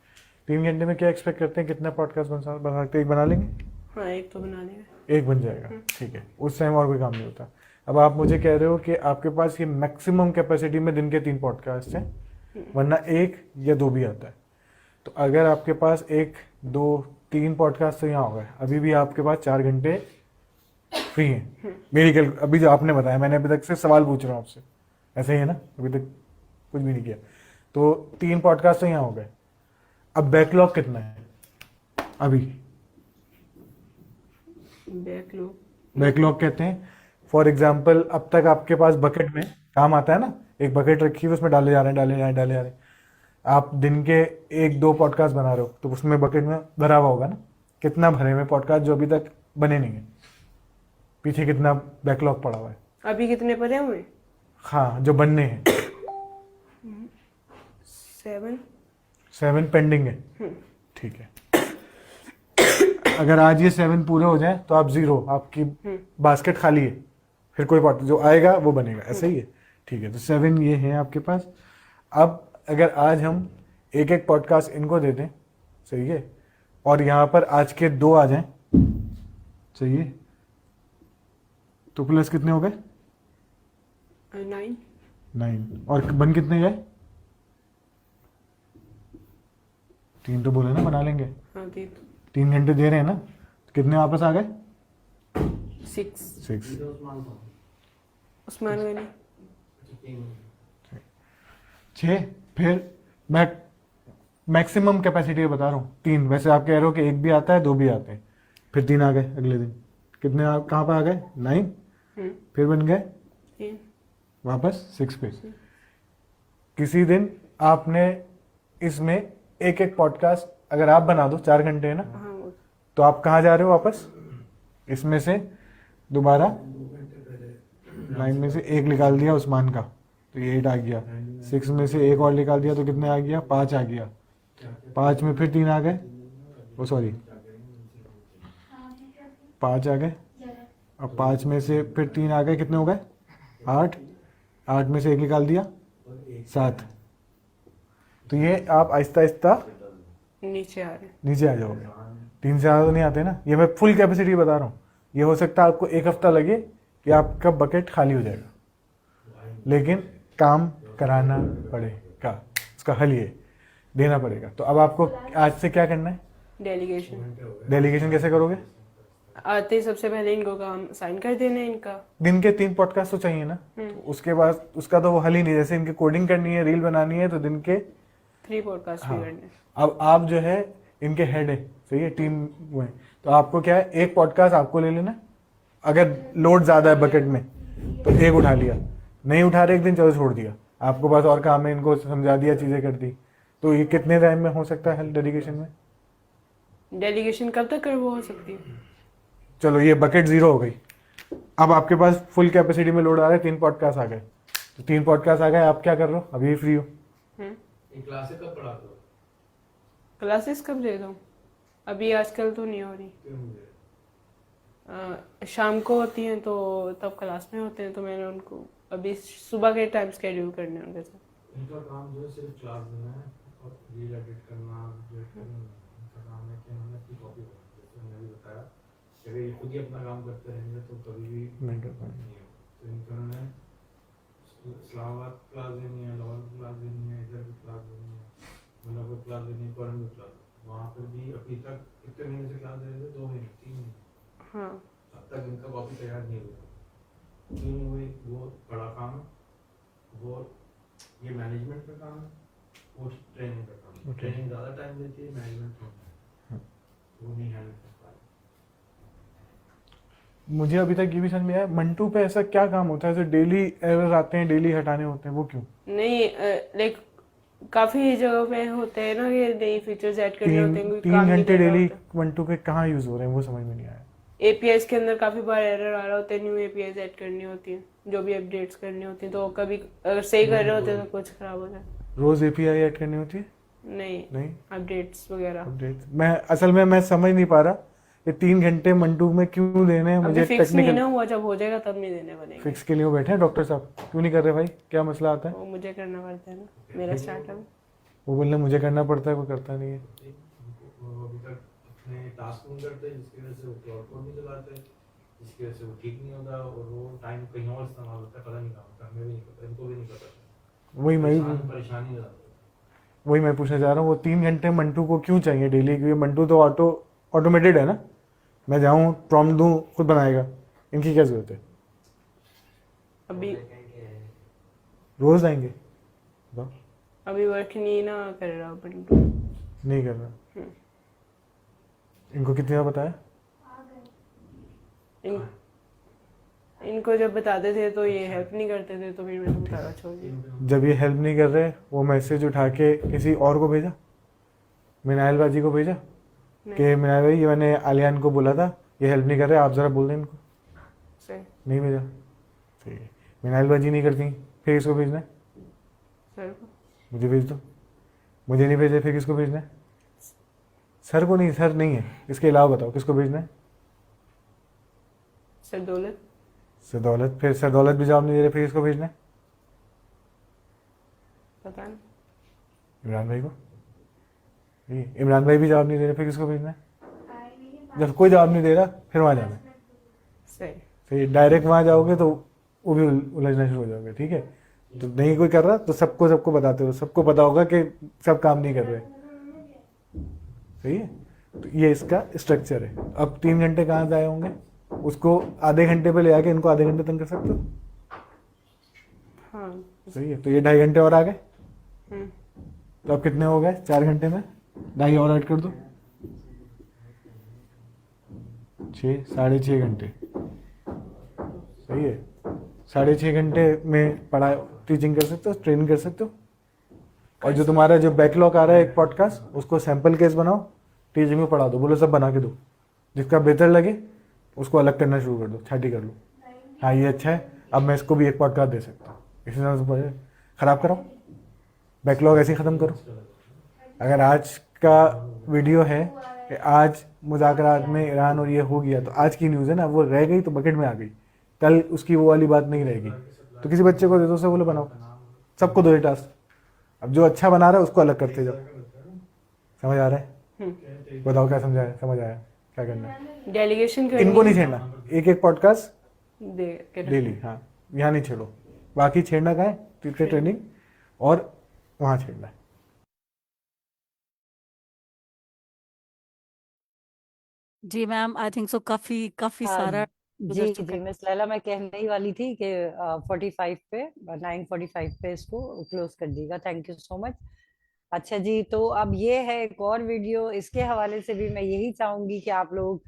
3 घंटे में क्या एक्सपेक्ट करते हैं, कितना पॉडकास्ट बना सकते हैं? एक बना लेंगे? हाँ, एक तो बना लेंगे। एक बन जाएगा, ठीक है। उस टाइम और कोई काम नहीं होता। अब आप मुझे कह रहे हो कि आपके पास ये मैक्सिमम कैपेसिटी में दिन के 3 पॉडकास्ट हैं, वरना 1 या 2 भी आता है। तो अगर आपके पास 1, 2, 3 पॉडकास्ट तो यहाँ हो गए, अभी भी आपके पास 4 घंटे फ्री हैं। मेरी अभी जो आपने बताया, मैंने अभी तक सिर्फ सवाल पूछ रहा हूँ आपसे, ऐसे ही है ना? अभी तक कुछ भी नहीं किया। तो 3 पॉडकास्ट तो यहाँ हो गए। अब बैकलॉग कितना है अभी? बैकलॉग कहते हैं, फॉर एग्जाम्पल, अब तक आपके पास बकेट में काम आता है ना, एक बकेट रखी है, उसमें डाले जा रहे हैं। आप दिन के 1-2 पॉडकास्ट बना रहे हो, तो उसमें बकेट में भरा हुआ होगा ना, कितना भरे हुए पॉडकास्ट जो अभी तक बने नहीं है, पीछे कितना बैकलॉग पड़ा हुआ है? अभी कितने पड़े हुए? हाँ, जो बनने हैं 7 पेंडिंग है, ठीक है। अगर आज ये 7 पूरे हो जाए तो आप 0, आपकी बास्केट खाली है, फिर कोई पॉडकास्ट जो आएगा वो बनेगा, ऐसा ही है, ठीक है। तो 7 ये हैं आपके पास। अब अगर आज हम एक पॉडकास्ट इनको दे दें, सही है, और यहाँ पर आज के 2 आ जाएं, सही है, तो प्लस कितने हो गए? 9। और बन कितने गए? 3 तो बोले ना बना लेंगे। हाँ, 3 घंटे दे रहे हैं ना, तो कितने वापस आ गए? 6। उस्मान गनी 6। फिर मैं मैक्सिमम कैपेसिटी बता रहा हूँ 3। वैसे आप कह रहे हो कि 1 भी आता है, 2 भी आते हैं, फिर 3 आ गए अगले दिन। कितने कहाँ पर आ गए? 9। फिर बन गए 3, वापस 6 पे। किसी दिन आपने इसमें एक पॉडकास्ट अगर आप बना दो, 4 घंटे है ना, तो आप कहाँ जा रहे हो वापस? इसमें से दोबारा 9 में से 1 निकाल दिया उस्मान का, तो ये 8 आ गया। 6 में से 1 और निकाल दिया तो कितने आ गया? 5 आ गया। 5 में फिर 3 आ गए, ओ सॉरी 5 आ गए। अब 5 में से फिर 3 आ गए, कितने हो गए? 8। 8 में से 1 निकाल दिया, 7। तो ये आप आहिस्ता आहिस्ता नीचे आ जाओगे। 3 से ज़्यादा तो नहीं आते ना, ये मैं फुल कैपेसिटी बता रहा हूँ। ये हो सकता है आपको 1 हफ्ता लगे कि आपका बकेट खाली हो जाएगा, लेकिन काम कराना पड़ेगा, उसका हल ये देना पड़ेगा। तो अब आपको आज से क्या करना है? डेलीगेशन कैसे करोगे? आते ही सबसे पहले इनको काम साइन कर देना है इनका। दिन के 3 पॉडकास्ट तो चाहिए ना, तो उसके बाद उसका तो वो हल ही नहीं। जैसे इनकी कोडिंग करनी है, रील बनानी है, तो दिन के 3 पॉडकास्ट भी करने। अब आप जो है इनके हेड है, सही है, टीम में, तो आपको क्या है, 1 पॉडकास्ट आपको ले लेना। अगर लोड ज्यादा है बकेट में तो 1 उठा लिया, नहीं उठा रहे एक दिन, चलो छोड़ दिया, आपको पास और काम है, इनको समझा दिया, चीजें कर दी। तो ये कितने टाइम में हो सकता है डेलीगेशन में? डेलीगेशन कब तक कर वो हो सकती है? चलो ये बकेट 0 हो गई। अब आपके पास फुल कैपेसिटी में लोड आ रहा है, 3 पॉडकास्ट आ गए, तो 3 पॉडकास्ट आ गए, आप क्या कर रहे हो? अभी फ्री हो। क्लासेस कब पढ़ाते हो? क्लासेस कब दे दूँ? अभी आजकल तो नहीं हो रही। शाम को होती हैं तो तब क्लास में होते हैं, तो मैंने उनको अभी सुबह के टाइम स्केड्यूल करने हैं उनके साथ। इनका काम जो है सिर्फ क्लास देना है और रील एडिट करना, इनका काम है कि उन्होंने अपनी कॉपी बनानी। जैसे मैंने भी बताया, अगर ये खुद ही अपना काम करते रहेंगे तो कभी भी नहीं कर पाएंगे। तो इन्होंने इस्लामाबाद क्लास देनी है, लाहौर क्लास देनी है, इधर भी क्लास देनी है, मुजफ्फरपुर क्लास देनी है, कोरन भी क्लास, वहाँ पर भी अभी तक कितने महीने से क्लास दे रहे थे? 2 महीने 3 महीने। हाँ, अब तक इनका कॉपी तैयार नहीं हुआ। क्यों? वो बड़ा काम है, वो ये मैनेजमेंट का काम है, वो ट्रेनिंग का काम है। ट्रेनिंग ज़्यादा टाइम लेती है, मैनेजमेंट कम है, वो नहीं हैंडल कर पा रहे। मुझे अभी तक ये भी समझ में आया, मंटू पे ऐसा क्या काम होता है जो डेली एरर आते हैं, डेली हटाने होते हैं, वो क्यों? नहीं, लाइक काफी जगह पे होते हैं ना कि नई फीचर्स ऐड करने होते हैं, कोई 3 काम नहीं घंटे कर रहा डेली होता। मंटू के कहाँ यूज हो रहे हैं वो समझ में नहीं आया। एपीआईज के अंदर काफी बार एरर आ रहा होता है, न्यू एपीआईज ऐड करनी होती हैं, जो भी अपडेट्स करनी होती हैं, तो कभी अगर सही कर रहे होते हैं तो कुछ खराब हो जाए। रोज एपीआई ऐड करनी होती है? नहीं, नहीं, अपडेट्स वगैरह। अपडेट मैं असल में मैं समझ नहीं पा रहा ये 3 घंटे मंटू में क्यों देने हैं अभी मुझे फिक्स नहीं टेक्निकल। ना हुआ, जब हो जाएगा तब नहीं देने बनेंगे। फिक्स के लिए वो बैठे हैं डॉक्टर साहब, क्यों नहीं कर रहे भाई, क्या मसला आता है? वो मुझे करना पड़ता है ना, मेरा स्टार्टअप है। वो बोलने मुझे करना पड़ता है, वो करता नहीं है। वो अभी तक अपने टास्क नहीं करते, जिसकी वजह से वो क्लाउड कोड नहीं चलाते, जिसकी वजह से वो ठीक नहीं होता और वो टाइम कहीं और इस्तेमाल होता है, पता नहीं कहाँ होता है, हमें भी नहीं पता, इनको भी नहीं पता। वही मैं परेशानी ज़्यादा। वही मैं पूछना चाह रहा हूँ, वो 3 घंटे मंटू को क्यों चाहिए डेली? क्योंकि मंटू तो ऑटोमेटेड है ना, मैं जाऊँ प्रॉम्प्ट दूँ खुद बनाएगा, इनकी क्या जरूरत है? अभी रोज आएंगे? बताओ। अभी वर्क नहीं ना कर रहा बंटू। नहीं कर रहा। इनको कितनी बार बताया? इनको जब बताते थे तो ये हेल्प नहीं करते थे, तो फिर मैंने बताना छोड़ दिया। जब ये हेल्प नहीं कर रहे, वो मैसेज उठा के किसी और को भेजा, मिनाइल बाजी को भेजा कि मिनाइल भाई ये मैंने आलियान को बोला था, ये हेल्प नहीं कर रहे, आप ज़रा बोल दें इनको। सही। नहीं भेजा, ठीक है। मिनाइल बाजी नहीं करती, फिर इसको भेजना है? सर को। मुझे भेज दो। मुझे नहीं भेजा, फिर किसको भेजना है? सर को नहीं, सर नहीं है, इसके अलावा बताओ किसको भेजना है? सर दौलत। सर दौलत, फिर सर दौलत भी जवाब नहीं दे रहे, फिर किसको भेजना है? पता नहीं। इमरान भाई को। इमरान भाई भी जवाब नहीं दे रहे, फिर किसको भेजना है? जब कोई जवाब नहीं दे रहा फिर वहाँ जाना है। सही। फिर डायरेक्ट वहाँ जाओगे तो वो भी उलझना शुरू हो जाओगे, ठीक है? तो नहीं कोई कर रहा तो सबको बताते हो, सबको पता होगा कि सब काम नहीं कर रहे, सही है? तो ये इसका स्ट्रक्चर है। अब 3 घंटे कहाँ से आए होंगे? उसको आधे घंटे पे ले आके इनको आधे घंटे तंग कर सकते हो? हाँ। सही है, तो ये 2.5 घंटे और आ गए। तो अब कितने हो गए 4 घंटे में? 2.5 और ऐड कर दो, 6, 6.5 घंटे। सही है, 6.5 घंटे में पढ़ा टीचिंग कर सकते हो, ट्रेनिंग कर सकते हो। और जो तुम्हारा जो बैकलॉग आ रहा है एक पॉडकास्ट, उसको सैंपल केस बनाओ, टीचिंग में पढ़ा दो, बोलो सब बना के दो, जिसका बेहतर लगे उसको अलग करना शुरू कर दो, छाटी कर लो। हाँ ये अच्छा है, अब मैं इसको भी एक पॉडकास्ट दे सकता हूँ, इसी तरह से खराब करो, बैकलॉग ऐसे ही ख़त्म करो। अगर आज का वीडियो है कि आज मुज़ाकरात में ईरान और ये हो गया, तो आज की न्यूज़ है ना, वो रह गई तो बकेट में आ गई, कल उसकी वो वाली बात नहीं रहेगी। तो किसी बच्चे को दे दो, उसे बोलो बनाओ, सबको दो ये टास्क। अब जो अच्छा बना रहा है उसको अलग करते जाओ। समझ आ रहा है? बताओ क्या समझाया, समझ आया क्या करना है? डेलीगेशन करनी इनको नहीं छेड़ना, एक पॉडकास्ट दे डेली। हाँ, यहाँ नहीं छेड़ो, बाकी छेड़ना कहाँ है? टीचर ट्रेनिंग और वहाँ छेड़ना है। जी मैम, आई थिंक सो काफी सारा गुजर जी चुका जी है। मिस लैला, मैं कहने ही वाली थी कि 45 पे 9:45 पे इसको क्लोज कर दीजिएगा। Thank you so much. अच्छा जी, तो अब ये है एक और वीडियो, इसके हवाले से भी मैं यही चाहूंगी कि आप लोग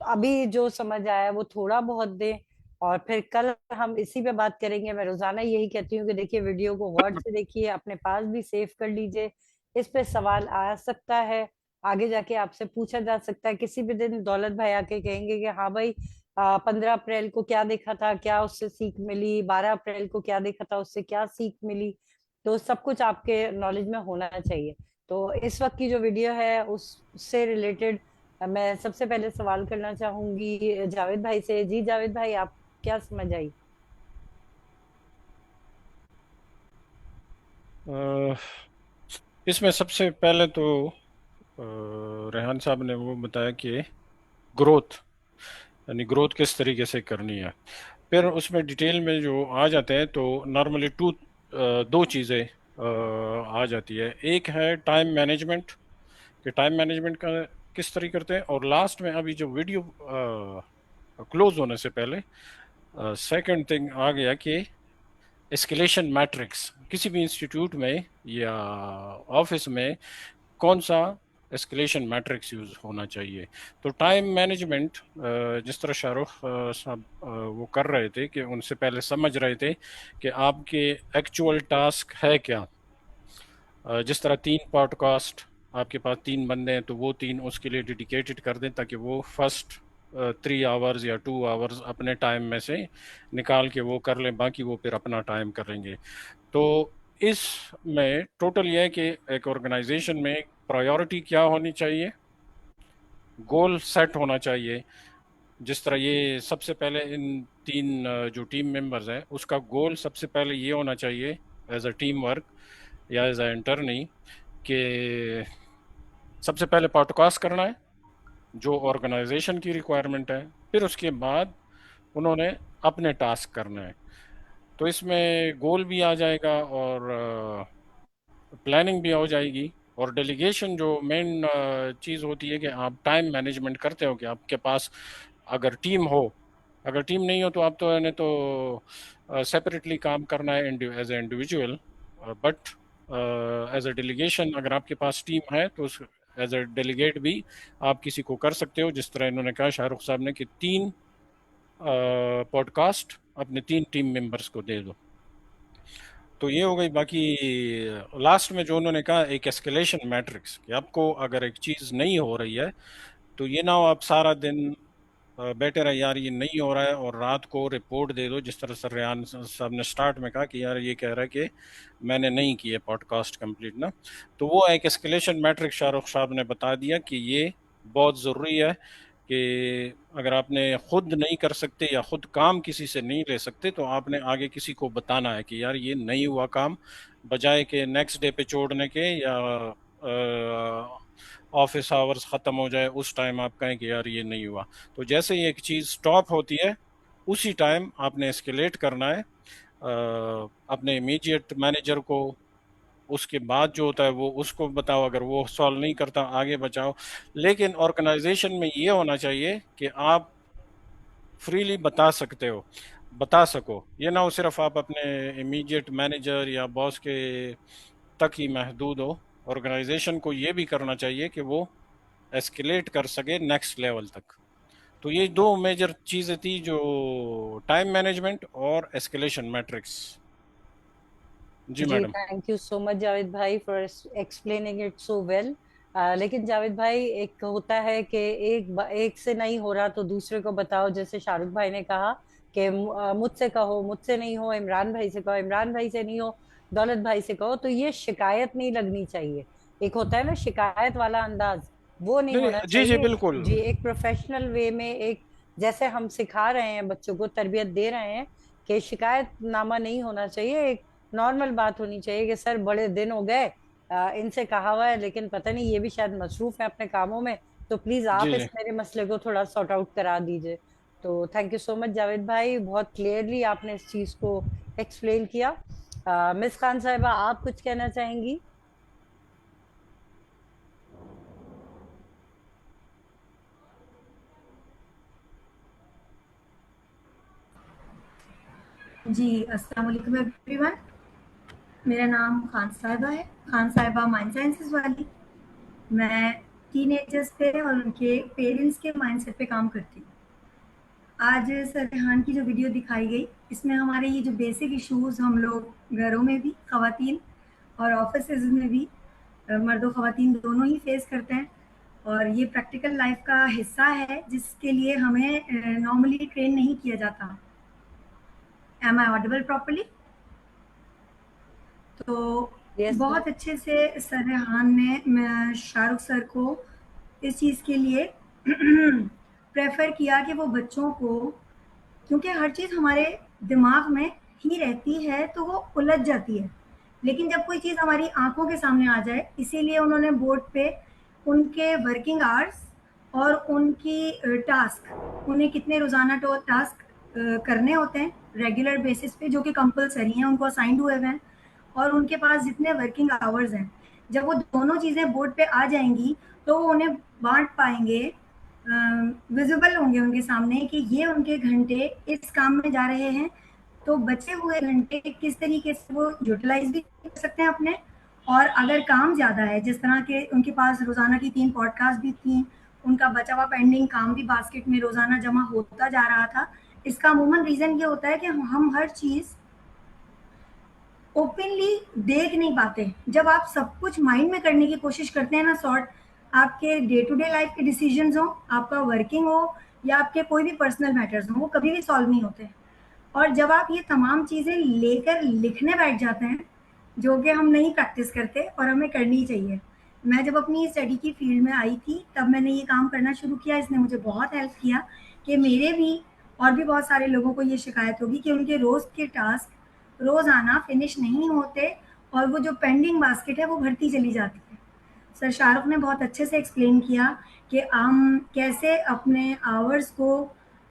अभी जो समझ आया वो थोड़ा बहुत दें, और फिर कल हम इसी पे बात करेंगे। मैं रोजाना यही कहती हूँ कि देखिए वीडियो को गौर से देखिए, अपने पास भी सेव कर लीजिए, इस पे सवाल आ सकता है, आगे जाके आपसे पूछा जा सकता है। किसी भी दिन दौलत भाई आके कहेंगे कि हाँ भाई 15 अप्रैल को क्या देखा था, क्या उससे सीख मिली, 12 अप्रैल को क्या देखा था, उससे क्या सीख मिली। तो सब कुछ आपके नॉलेज में होना चाहिए। तो इस वक्त की जो वीडियो है उससे रिलेटेड मैं सबसे पहले सवाल करना चाहूंगी जावेद भाई से। जी जावेद भाई, आप क्या समझ आई? इसमें सबसे पहले तो रेहान साहब ने वो बताया कि ग्रोथ, यानी ग्रोथ किस तरीके से करनी है। फिर उसमें डिटेल में जो आ जाते हैं तो नॉर्मली दो चीज़ें आ जाती है। एक है टाइम मैनेजमेंट, कि टाइम मैनेजमेंट का किस तरीके करते हैं, और लास्ट में अभी जो वीडियो क्लोज होने से पहले सेकंड थिंग आ गया कि एस्केलेशन मैट्रिक्स किसी भी इंस्टीट्यूट में या ऑफिस में कौन सा एस्केलेशन मैट्रिक्स यूज़ होना चाहिए। तो टाइम मैनेजमेंट जिस तरह शाहरुख साहब वो कर रहे थे कि उनसे पहले समझ रहे थे कि आपके एक्चुअल टास्क है क्या। जिस तरह 3 पॉडकास्ट आपके पास 3 बंदे हैं तो वो 3 उसके लिए डेडिकेटेड कर दें ताकि वो फर्स्ट 3 आवर्स या 2 आवर्स अपने टाइम में से निकाल के वो कर लें, बाकी वो फिर अपना टाइम करेंगे। तो इसमें टोटल ये है कि एक ऑर्गेनाइजेशन में प्रायोरिटी क्या होनी चाहिए, गोल सेट होना चाहिए। जिस तरह ये सबसे पहले इन 3 जो टीम मेंबर्स हैं उसका गोल सबसे पहले ये होना चाहिए एज अ टीम वर्क या एज अ इंटर्नी कि सबसे पहले पॉडकास्ट करना है जो ऑर्गेनाइजेशन की रिक्वायरमेंट है, फिर उसके बाद उन्होंने अपने टास्क करना है। तो इसमें गोल भी आ जाएगा और प्लानिंग भी हो जाएगी। और डेलीगेशन जो मेन चीज़ होती है कि आप टाइम मैनेजमेंट करते हो कि आपके पास अगर टीम हो, अगर टीम नहीं हो तो आप तो यानी तो सेपरेटली काम करना है as a individual, but as a delegation अगर आपके पास टीम है तो उस एज अ डेलीगेट भी आप किसी को कर सकते हो। जिस तरह इन्होंने कहा शाहरुख साहब ने कि 3 पॉडकास्ट अपने 3 टीम मेंबर्स को दे दो। तो ये हो गई। बाकी लास्ट में जो उन्होंने कहा एक एस्केलेशन मैट्रिक्स कि आपको अगर एक चीज़ नहीं हो रही है तो ये ना हो आप सारा दिन बैठे रहे यार ये नहीं हो रहा है और रात को रिपोर्ट दे दो, जिस तरह से रेहान साहब ने स्टार्ट में कहा कि यार ये कह रहा है कि मैंने नहीं किए पॉडकास्ट कंप्लीट ना। तो वो एक एस्केलेशन मैट्रिक्स शाहरुख साहब ने बता दिया कि ये बहुत ज़रूरी है कि अगर आपने खुद नहीं कर सकते या खुद काम किसी से नहीं ले सकते तो आपने आगे किसी को बताना है कि यार ये नहीं हुआ काम, बजाय के नेक्स्ट डे पे छोड़ने के या ऑफिस आवर्स ख़त्म हो जाए उस टाइम आप कहें कि यार ये नहीं हुआ। तो जैसे ही एक चीज़ स्टॉप होती है उसी टाइम आपने एस्केलेट करना है अपने इमीडिएट मैनेजर को। उसके बाद जो होता है वो उसको बताओ, अगर वो सॉल्व नहीं करता आगे बचाओ। लेकिन ऑर्गेनाइजेशन में ये होना चाहिए कि आप फ्रीली बता सको, ये ना हो सिर्फ आप अपने इमीडिएट मैनेजर या बॉस के तक ही महदूद हो। ऑर्गेनाइजेशन को ये भी करना चाहिए कि वो एस्केलेट कर सके नेक्स्ट लेवल तक। तो ये 2 मेजर चीज़ें थी जो टाइम मैनेजमेंट और एस्केलेशन मैट्रिक्स। जी जी, madam. Thank you so much Javed भाई for explaining it so well. लेकिन जावेद भाई एक होता है कि एक से नहीं हो रहा तो दूसरे को बताओ, जैसे शाहरुख भाई ने कहा कि मुझसे कहो, मुझसे नहीं हो इमरान भाई से कहो, इमरान भाई से नहीं हो दौलत भाई से कहो। तो ये शिकायत नहीं लगनी चाहिए। एक होता है ना शिकायत वाला अंदाज, वो नहीं होना जी जी चाहिए। बिल्कुल। जी, एक प्रोफेशनल वे में, एक जैसे हम सिखा रहे हैं बच्चों को, तरबियत दे रहे हैं कि शिकायतनामा नहीं होना चाहिए। एक नॉर्मल बात होनी चाहिए कि सर बड़े दिन हो गए इनसे कहा हुआ है, लेकिन पता नहीं ये भी शायद मसरूफ है अपने कामों में, तो प्लीज आप जी इस जी मेरे मसले को थोड़ा सॉर्ट आउट करा दीजिए। तो thank you so much Javed भाई, बहुत क्लियरली आपने इस चीज को एक्सप्लेन किया। मिस खान साहिबा, आप कुछ कहना चाहेंगी? जी, अस्सलाम वालेकुम एवरीवन। मेरा नाम खान साहिबा है, खान साहिबा माइंड साइंसेस वाली। मैं टीनेजर्स पे और उनके पेरेंट्स के माइंडसेट पे काम करती हूँ। आज सर रेहान की जो वीडियो दिखाई गई, इसमें हमारे ये जो बेसिक इश्यूज हम लोग घरों में भी ख़वातीन और ऑफिसेज में भी मर्द और ख़वातीन दोनों ही फेस करते हैं, और ये प्रैक्टिकल लाइफ का हिस्सा है जिसके लिए हमें नॉर्मली ट्रेन नहीं किया जाता। Am I audible properly? तो Yes, बहुत अच्छे से सर रेहान ने शाहरुख सर को इस चीज़ के लिए प्रेफर किया कि वो बच्चों को, क्योंकि हर चीज़ हमारे दिमाग में ही रहती है तो वो उलझ जाती है, लेकिन जब कोई चीज़ हमारी आंखों के सामने आ जाए, इसीलिए उन्होंने बोर्ड पे उनके वर्किंग आवर्स और उनकी टास्क, उन्हें कितने रोज़ाना टास्क करने होते हैं रेगुलर बेसिस पे जो कि कंपलसरी हैं, उनको असाइंड हुए हैं, और उनके पास जितने वर्किंग आवर्स हैं, जब वो दोनों चीज़ें बोर्ड पे आ जाएंगी तो वो उन्हें बांट पाएंगे, विजिबल होंगे उनके सामने कि ये उनके घंटे इस काम में जा रहे हैं तो बचे हुए घंटे किस तरीके से वो यूटिलाइज भी कर सकते हैं अपने, और अगर काम ज़्यादा है, जिस तरह के उनके पास रोज़ाना की 3 पॉडकास्ट भी थी, उनका बचा हुआ पेंडिंग काम भी बास्केट में रोज़ाना जमा होता जा रहा था। इसका अमूमन रीज़न ये होता है कि हम हर चीज़ ओपनली देख नहीं पाते। जब आप सब कुछ माइंड में करने की कोशिश करते हैं ना सॉर्ट, आपके डे टू डे लाइफ के डिसीजंस हो, आपका वर्किंग हो या आपके कोई भी पर्सनल मैटर्स हो, वो कभी भी सॉल्व नहीं होते। और जब आप ये तमाम चीज़ें लेकर लिखने बैठ जाते हैं, जो कि हम नहीं प्रैक्टिस करते और हमें करनी चाहिए। मैं जब अपनी स्टडी की फील्ड में आई थी तब मैंने ये काम करना शुरू किया। इसने मुझे बहुत हेल्प किया कि मेरे भी और भी बहुत सारे लोगों को ये शिकायत होगी कि उनके रोज़ के टास्क रोज़ाना फिनिश नहीं होते और वो जो पेंडिंग बास्केट है वो भरती चली जाती है। सर शाहरुख ने बहुत अच्छे से एक्सप्लेन किया कि हम कैसे अपने आवर्स को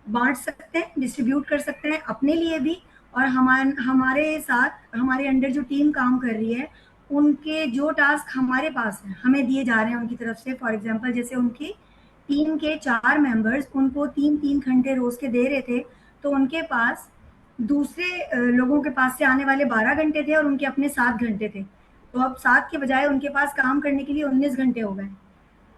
बांट सकते हैं, डिस्ट्रीब्यूट कर सकते हैं अपने लिए भी, और हमारे साथ हमारे अंडर जो टीम काम कर रही है उनके जो टास्क हमारे पास हैं हमें दिए जा रहे हैं उनकी तरफ से। फॉर एग्जांपल जैसे उनकी टीम के 4 मेंबर्स उनको 3-3 घंटे रोज के दे रहे थे, तो उनके पास दूसरे लोगों के पास से आने वाले 12 घंटे थे और उनके अपने 7 घंटे थे। तो अब 7 के बजाय उनके पास काम करने के लिए 19 घंटे हो गए।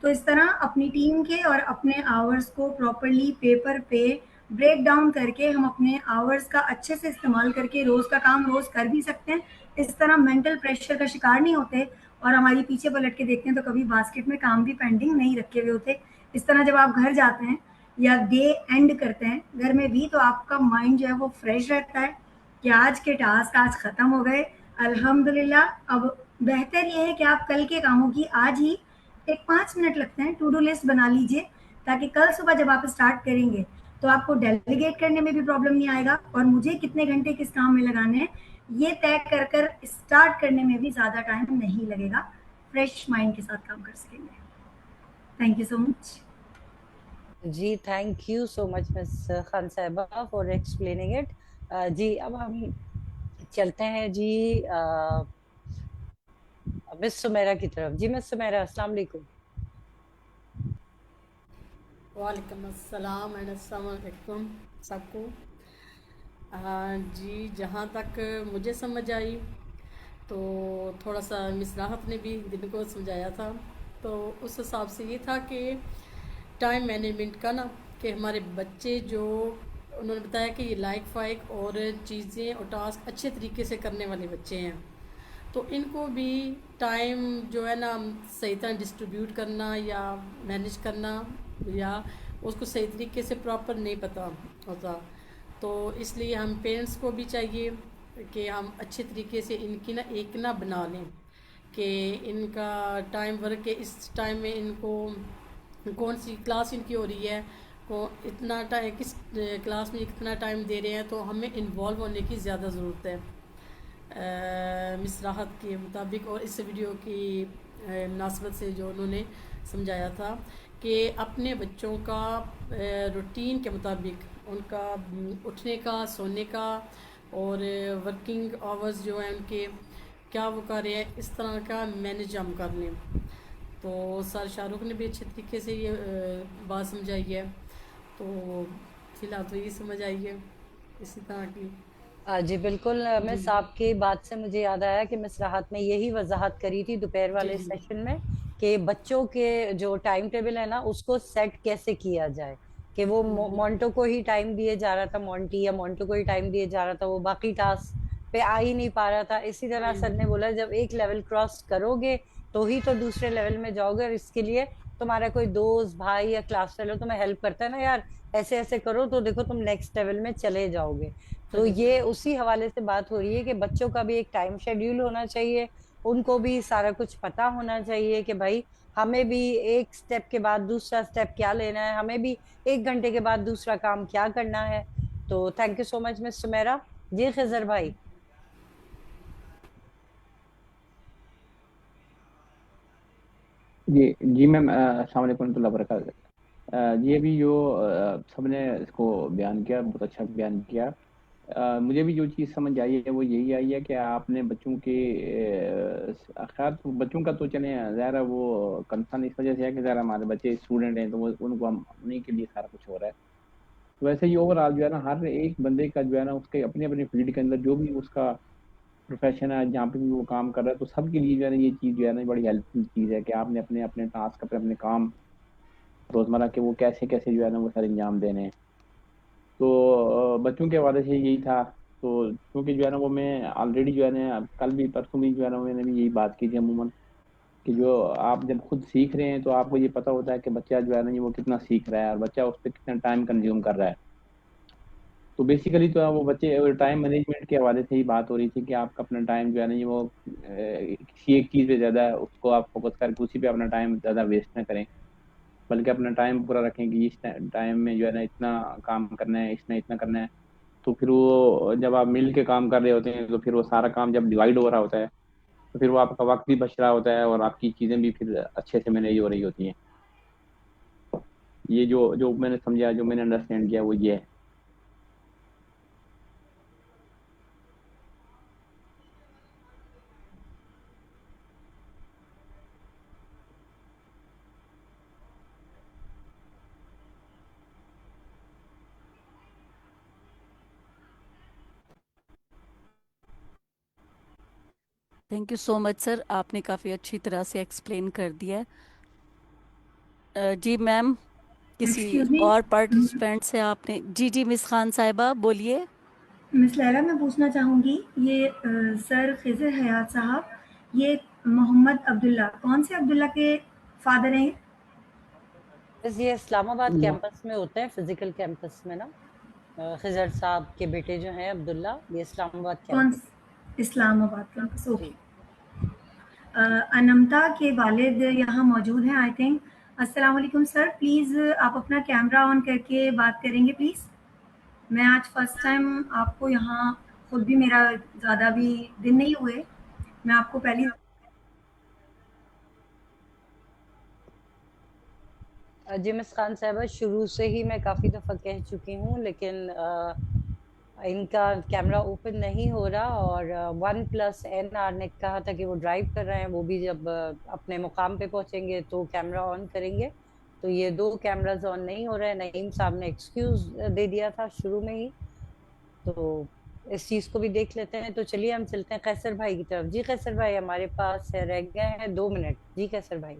तो इस तरह अपनी टीम के और अपने आवर्स को प्रॉपरली पेपर पे ब्रेक डाउन करके हम अपने आवर्स का अच्छे से इस्तेमाल करके रोज का काम रोज कर भी सकते हैं। इस तरह मेंटल प्रेशर का शिकार नहीं होते और हमारी पीछे पलट के देखते हैं तो कभी बास्केट में काम भी पेंडिंग नहीं रखे हुए होते। इस तरह जब आप घर जाते हैं या डे एंड करते हैं घर में भी, तो आपका माइंड जो है वो फ्रेश रहता है कि आज के टास्क आज खत्म हो गए, अल्हम्दुलिल्लाह। अब बेहतर ये है कि आप कल के कामों की आज ही एक 5 मिनट लगते हैं टू डू लिस्ट बना लीजिए, ताकि कल सुबह जब आप स्टार्ट करेंगे तो आपको डेलीगेट करने में भी प्रॉब्लम नहीं आएगा और मुझे कितने घंटे किस काम में लगाने हैं ये तय कर कर स्टार्ट करने में भी ज़्यादा टाइम नहीं लगेगा। फ्रेश माइंड के साथ काम कर सकेंगे। Thank you so much. जी thank you so much miss Khan sahiba for explaining it. जी अब हम चलते हैं जी मिस सुमेरा की तरफ। जी मिस सुमेरा, अस्सलाम वालेकुम। वालेकुम अस्सलाम एंड अस्सलाम वालेकुम सबको। जी जहाँ तक मुझे समझ आई तो थोड़ा सा मिस राहत ने भी दिन को समझाया था, तो उस हिसाब से ये था कि टाइम मैनेजमेंट का ना, कि हमारे बच्चे जो उन्होंने बताया कि ये लाइक फाइक और चीज़ें और टास्क अच्छे तरीके से करने वाले बच्चे हैं, तो इनको भी टाइम जो है ना सही तरह डिस्ट्रीब्यूट करना या मैनेज करना या उसको सही तरीके से प्रॉपर नहीं पता होता। तो इसलिए हम पेरेंट्स को भी चाहिए कि हम अच्छे तरीके से इनकी ना एक ना बना लें कि इनका टाइम वर्क के इस टाइम में इनको कौन सी क्लास इनकी हो रही है, को इतना टाइम किस क्लास में कितना टाइम दे रहे हैं, तो हमें इन्वॉल्व होने की ज़्यादा ज़रूरत है मिस राहत के मुताबिक। और इस वीडियो की मुनासबत से जो उन्होंने समझाया था कि अपने बच्चों का रूटीन के मुताबिक उनका उठने का, सोने का और वर्किंग आवर्स जो हैं उनके क्या वो कर रहे हैं, इस तरह का मैनेज हम कर लें। तो सर शाहरुख ने भी अच्छे तरीके से ये बात समझाई है, तो फिलहाल तो ये समझ आई है इसी तरह की। जी बिल्कुल मिस, आपकी बात से मुझे याद आया कि मिस राहत ने यही वजाहत करी थी दोपहर वाले सेशन में कि बच्चों के जो टाइम टेबल है ना उसको सेट कैसे किया जाए, कि वो मोंटो को ही टाइम दिए जा रहा था, मोंटी या मोंटो को ही टाइम दिए जा रहा था, वो बाकी टास्क पे आ ही नहीं पा रहा था। इसी तरह सर ने बोला जब एक लेवल क्रॉस करोगे तो ही तो दूसरे लेवल में जाओगे, और इसके लिए तुम्हारा कोई दोस्त भाई या क्लास फेलो तुम्हें हेल्प करता है ना, यार ऐसे ऐसे करो तो देखो तुम नेक्स्ट लेवल में चले जाओगे। तो ये उसी हवाले से बात हो रही है कि बच्चों का भी एक टाइम शेड्यूल होना चाहिए, उनको भी सारा कुछ पता होना चाहिए कि भाई हमें भी एक स्टेप के बाद दूसरा स्टेप क्या लेना है, हमें भी 1 घंटे के बाद दूसरा काम क्या करना है। तो thank you so much miss Sumera. जी खिजर भाई। जी जी मैम, अस्सलाम वालेकुम रहमतुल्लाहि व बरकातहू। जी अभी जो सबने इसको बयान किया, बहुत अच्छा बयान किया। मुझे भी जो चीज़ समझ आई है वो यही आई है कि आपने बच्चों के खैर तो बच्चों का तो चले ज़ाहिर वो कंसर्न इस वजह से है कि ज़रा हमारे बच्चे स्टूडेंट हैं, तो वो उनको हम उन्हीं के लिए सारा कुछ हो रहा है। वैसे ही ओवरऑल जो है ना हर एक बंदे का जो है ना उसके अपने अपने फील्ड के अंदर जो भी उसका प्रोफेशन है, जहाँ पे भी वो काम कर रहा है, तो सबके लिए जो है ना ये चीज़ जो है ना बड़ी हेल्पफुल चीज़ है कि आपने अपने अपने टास्क, अपने अपने काम रोजमर्रा के वो कैसे कैसे जो है ना वो सारे अंजाम देने हैं। तो बच्चों के हवाले से यही था। तो क्योंकि जो है ना वो मैं ऑलरेडी जो है ना कल भी परसों भी जो है ना मैंने भी यही बात की थी अमूमन, कि जो आप जब खुद सीख रहे हैं तो आपको ये पता होता है कि बच्चा जो है ना ये वो कितना सीख रहा है और बच्चा उस पर कितना टाइम कंज्यूम कर रहा है। तो बेसिकली तो वो बच्चे टाइम मैनेजमेंट के हवाले से ही बात हो रही थी कि आपका अपना टाइम जो है ना ये वो किसी एक चीज़ पे ज़्यादा उसको आप फोकस करके उसी पे अपना टाइम ज़्यादा वेस्ट ना करें, बल्कि अपना टाइम पूरा रखें कि इस टाइम में जो है ना इतना काम करना है, इसमें इतना करना है। तो फिर वो जब आप मिल के काम कर रहे होते हैं तो फिर वो सारा काम जब डिवाइड हो रहा होता है तो फिर वो आपका वक्त भी बच रहा होता है और आपकी चीज़ें भी फिर अच्छे से मैनेज हो रही होती हैं। ये जो जो मैंने समझा, जो मैंने अंडरस्टैंड किया वो ये है। Thank you so much sir, आपने काफ़ी अच्छी तरह से एक्सप्लेन कर दिया है। जी मैम, किसी एक्सक्यूज मी और पार्टिसिपेंट से आपने? जी जी मिस खान साहिबा बोलिए। मिस लैला, मैं पूछना चाहूँगी ये सर खिज़र हयात साहब, ये मोहम्मद अब्दुल्ला कौन से अब्दुल्ला के फादर हैं? बस ये इस्लामाबाद कैंपस में होते हैं, फिजिकल कैंपस में ना। खिजर साहब के बेटे जो हैं अब्दुल्ला, ये इस्लामाबाद कौन? कैंपस। Islamabad campus, okay. जी अनमता के वालिद यहाँ मौजूद हैं आई थिंक। अस्सलाम वालेकुम सर, प्लीज़ आप अपना कैमरा ऑन करके बात करेंगे प्लीज़। मैं आज फर्स्ट टाइम आपको यहाँ, खुद भी मेरा ज़्यादा भी दिन नहीं हुए, मैं आपको पहली जी मिस खान साहबा, शुरू से ही मैं काफ़ी दफ़ा कह चुकी हूँ, लेकिन इनका कैमरा ओपन नहीं हो रहा। और OnePlus NR ने कहा था कि वो ड्राइव कर रहे हैं, वो भी जब अपने मुकाम पे पहुंचेंगे तो कैमरा ऑन करेंगे। तो ये दो कैमराज ऑन नहीं हो रहे हैं। नईम साहब ने एक्सक्यूज दे दिया था शुरू में ही, तो इस चीज को भी देख लेते हैं। तो चलिए हम चलते हैं कैसर भाई की तरफ। जी कैसर भाई, हमारे पास है, रह गए हैं 2 मिनट। जी कैसर भाई।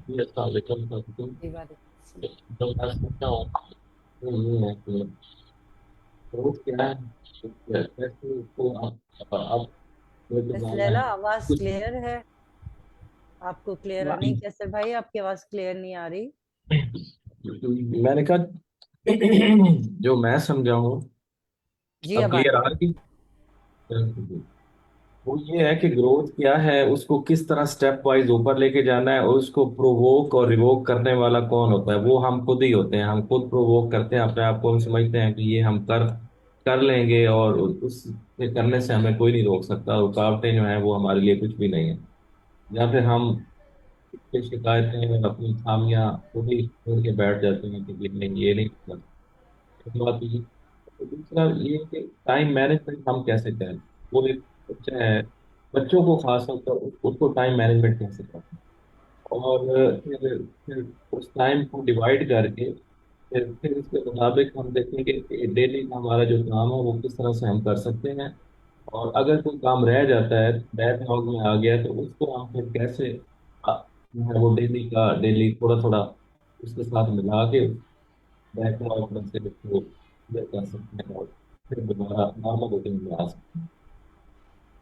ये अस्सलाम वालेकुम। जी वालेकुम। तो मैं समझता हूँ कि ये है कि ग्रोथ क्या है, कैसे उसको आप मिस बताना लैला, है आवाज कुछ। क्लियर है? आपको क्लियर है नहीं कैसर भाई? आपकी आवाज क्लियर नहीं आ रही। मैंने कहा जो मैं समझा हूँ, जी अब अब आ क्लियर रही आ रही? वो ये है कि ग्रोथ क्या है, उसको किस तरह स्टेप वाइज ऊपर लेके जाना है, और उसको प्रोवोक और रिवोक करने वाला कौन होता है? वो हम खुद ही होते हैं। हम खुद प्रोवोक करते हैं अपने आप को। हम समझते हैं कि ये हम कर कर लेंगे और उस ये करने से हमें कोई नहीं रोक सकता। रुकावटें जो हैं वो हमारे लिए कुछ भी नहीं है। या फिर हम अपनी शिकायतें और अपनी खामियां खुद ही छोड़ के बैठ जाते हैं कि नहीं ये नहीं कर सकते। बात ये, दूसरा ये कि टाइम मैनेजमेंट हम कैसे करें। वो एक बच्चा है, बच्चों को खास तौर पर उसको टाइम मैनेजमेंट कैसे करें, और फिर उस टाइम को डिवाइड करके फिर उसके मुताबिक हम देखेंगे कि डेली का हमारा जो काम है वो किस तरह से हम कर सकते हैं। और अगर कोई काम रह जाता है, बैकलॉग में आ गया, तो उसको हम फिर कैसे जो है वो डेली का डेली थोड़ा थोड़ा उसके साथ मिला के बैकलॉग में से उसको clear कर सकते हैं और फिर दोबारा नॉर्मल रूटीन में आ सकते हैं।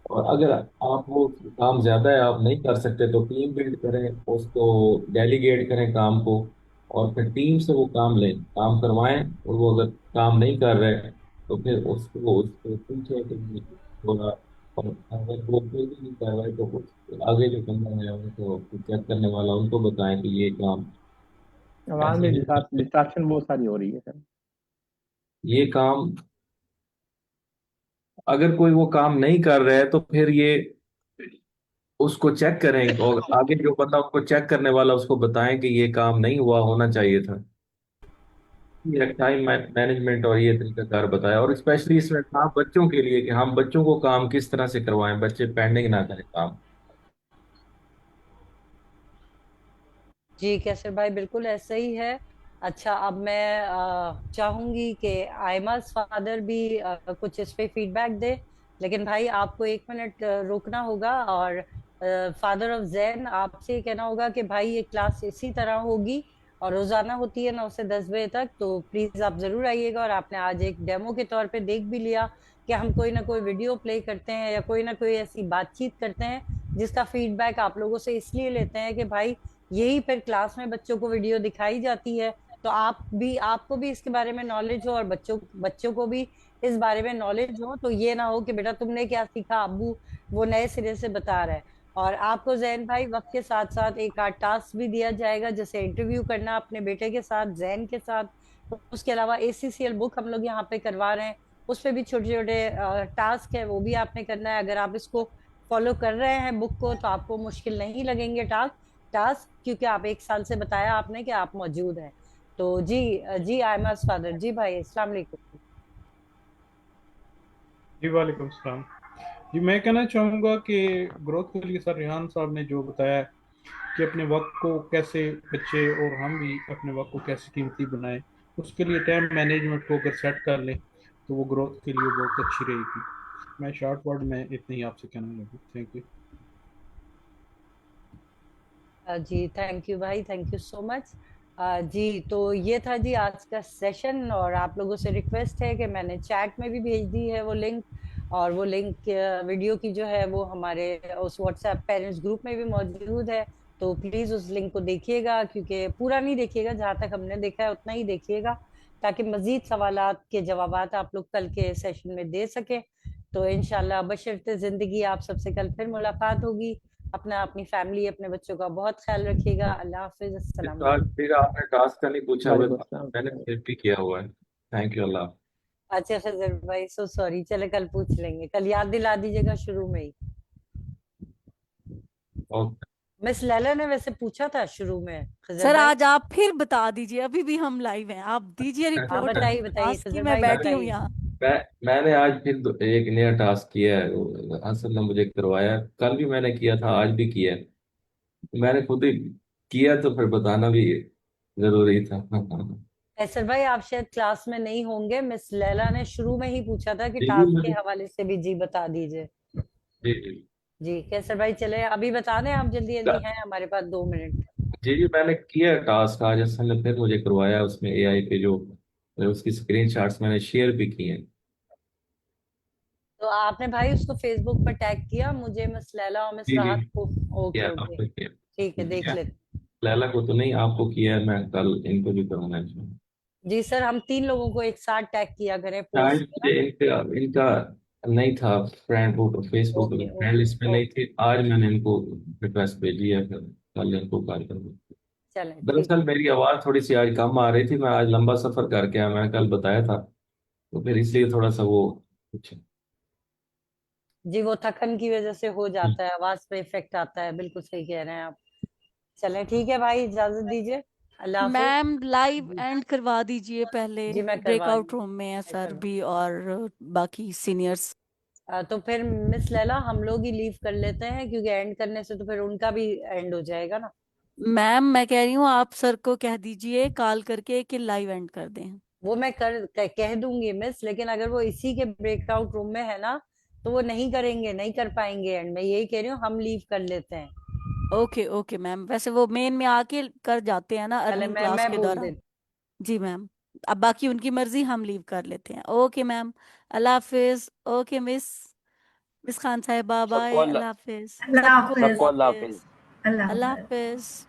और अगर आप वो काम ज्यादा है, आप नहीं कर सकते, तो टीम बिल्ड करें, उसको डेलीगेट करें काम को, और फिर टीम से वो काम लें, काम करवाएं। और वो अगर काम नहीं कर रहे तो फिर उसको उसको पूछे कि थोड़ा, और अगर वो फिर भी नहीं कर रहे तो कुछ आगे जो बंदा है उनको चेक करने वाला उनको बताएं कि ये काम आवाज ऐसे में नहीं करना, डिस्ट्रैक्शन बहुत सारी हो रही है सर। ये काम अगर कोई वो काम नहीं कर रहा है तो फिर ये उसको चेक करें, और आगे जो बंदा उसको चेक करने वाला उसको बताएं कि ये काम नहीं हुआ, होना चाहिए था। ये टाइम मैनेजमेंट और ये तरीका कार बताया, और स्पेशली इसमें था बच्चों के लिए कि हम बच्चों को काम किस तरह से करवाएं, बच्चे पेंडिंग ना करें काम। जी कैसर भाई, बिल्कुल ऐसा ही है। अच्छा, अब मैं चाहूंगी कि आयमा's फादर भी कुछ इस पे फीडबैक दे, लेकिन भाई आपको 1 मिनट रुकना होगा। और फादर ऑफ जैन, आपसे ये कहना होगा कि भाई ये क्लास इसी तरह होगी और रोजाना होती है 9 से 10 बजे तक, तो प्लीज आप जरूर आइएगा। और आपने आज एक डेमो के तौर पे देख भी लिया कि हम कोई ना कोई वीडियो प्ले करते हैं या कोई ना कोई ऐसी बातचीत करते हैं जिसका फीडबैक आप लोगों से इसलिए लेते हैं कि भाई यही फिर क्लास में बच्चों को वीडियो दिखाई जाती है, तो आपको भी इसके बारे में नॉलेज हो और बच्चों बच्चों को भी इस बारे में नॉलेज हो। तो ये ना हो कि बेटा तुमने क्या सीखा, अब्बू वो नए सिरे से बता रहा है। और आपको जैन भाई वक्त के साथ साथ एक आध टास्क भी दिया जाएगा, जैसे इंटरव्यू करना अपने बेटे के साथ, जैन के साथ। उसके अलावा ACCL बुक हम लोग यहाँ पे करवा रहे हैं, उस पे भी छोटे छोटे टास्क है, वो भी आपने करना है। अगर आप इसको फॉलो कर रहे हैं बुक को तो आपको मुश्किल नहीं लगेंगे टास्क, क्योंकि आप 1 साल से बताया आपने कि आप मौजूद हैं। तो जी आयमा's फादर, जी भाई अस्सलाम वालेकुम। जी वालेकुम सलाम। जी मैं कहना चाहूँगा कि ग्रोथ के लिए सर रेहान साहब ने जो बताया कि अपने वक्त को कैसे बच्चे और हम भी अपने वक्त को कैसे कीमती बनाएं, उसके लिए टाइम मैनेजमेंट को अगर सेट कर लें तो वो ग्रोथ के लिए बहुत अच्छी रहेगी। मैं शॉर्ट वर्ड में इतना ही आपसे कहना लगा। Thank you. जी थैंक यू भाई, थैंक यू सो मच। जी तो ये था जी आज का सेशन, और आप लोगों से रिक्वेस्ट है कि मैंने चैट में भी भेज दी है वो लिंक, और वो लिंक वीडियो की जो है वो हमारे उस व्हाट्सएप पेरेंट्स ग्रुप में भी मौजूद है। तो प्लीज उस लिंक को देखिएगा, क्योंकि पूरा नहीं देखिएगा, जहाँ तक हमने देखा है उतना ही देखिएगा, ताकि मजीद सवालात के जवाबात आप लोग कल के सेशन में दे सके। तो इंशाल्लाह बशर्ते जिंदगी आप सबसे कल फिर मुलाकात होगी। अपना, अपनी फैमिली, अपने बच्चों का बहुत ख्याल रखिएगा। अल्लाह हाफिज, अस्सलाम आज वालेकुम। फिर आपने टास्क का नहीं पूछा, वालेकुम अस्सलाम। मैंने फिर भी किया हुआ है। थैंक यू अल्लाह। अच्छा खजर भाई, सो सॉरी, चले कल पूछ लेंगे, कल याद दिला दीजिएगा शुरू में ही। ओके। मिस लैला ने वैसे पूछा था शुरू में खजर सर भाई। आज आप फिर बता दीजिए, अभी भी हम लाइव हैं, आप दीजिए हाँ रिपोर्ट। बताइए बताइए आज की खजर मैं भाई बैठी हूँ बताइए। यहाँ। मैंने आज फिर एक नया टास्क किया है, असल ने मुझे करवाया। कल भी मैंने किया था, आज भी किया है। मैंने खुद ही किया तो फिर बताना भी जरूरी था। ऐसर भाई आप शायद क्लास में नहीं होंगे, मिस लैला ने शुरू में ही पूछा था कि जी जी टास्क के मुझे हवाले से भी जी बता दीजिए। जी जी जी कैसर भाई चले अभी बता दें, आप जल्दी जल्दी हैं, हमारे पास 2 मिनट। जी जी मैंने किया टास्क आज, असल ने फिर मुझे करवाया। उसमें AI पे जो उसकी स्क्रीन शॉट्स मैंने शेयर भी किए हैं। तो आपने भाई उसको फेसबुक पर टैग किया मुझे, मिस लैला और मिस जी जी राहत को? ओके किया, ओके आपने किया। ठीक है, देख किया। लेते। लैला को तो नहीं, आपको किया है। मैं कल इनको भी करवाना है। जी सर, हम 3 लोगों को एक साथ टैग किया करें आज पोस्ट में मुझे इनका इनका नहीं था फ्रेंड वो, Facebook okay friend okay list में नहीं ओके, थी। आज मैंने इनको रिक्वेस्ट भेजी है, फिर कल इनको कॉल करूँगा। चलें ठीक। दरअसल मेरी आवाज़ थोड़ी सी आज कम आ रही थी, मैं आज लंबा सफ़र करके आया, मैं कल बताया था, तो फिर इसलिए थोड़ा सा वो कुछ। जी वो थकन की वजह से हो जाता है, आवाज पे इफेक्ट आता है, बिल्कुल सही कह रहे हैं आप। चलें ठीक है भाई, इजाजत दीजिए, अल्लाह हाफिज। मैम लाइव जी एंड करवा दीजिए पहले, जी मैं करवा ब्रेकआउट दी, रूम में है मैं सर करवा। भी और बाकी सीनियर्स। तो फिर मिस लैला हम लोग ही लीव कर लेते हैं, क्योंकि एंड करने से तो फिर उनका भी एंड हो जाएगा ना। मैम मैं कह रही हूँ आप सर को कह दीजिए कॉल करके कि लाइव एंड कर दें। वो मैं कह दूंगी मिस, लेकिन अगर वो इसी के ब्रेकआउट रूम में है ना तो वो नहीं करेंगे, नहीं कर पाएंगे एंड। मैं यही कह रही हूँ हम लीव कर लेते हैं। ओके ओके मैम, वैसे वो मेन में आके कर जाते हैं ना चले अर्निंग क्लास मैं के बोल दौरान। देती। जी मैम, अब बाकी उनकी मर्जी, हम लीव कर लेते हैं। ओके मैम, अल्लाह हाफिज। ओके मिस खान साहिबा, सबको बाय, अल्लाह अल्लाह हाफिज। अल्लाह सबको हाफिज। सबको अल्लाह अल्लाह हाफिज। हाफिज। अल्लाह अल्लाह हाफिज। हाफिज।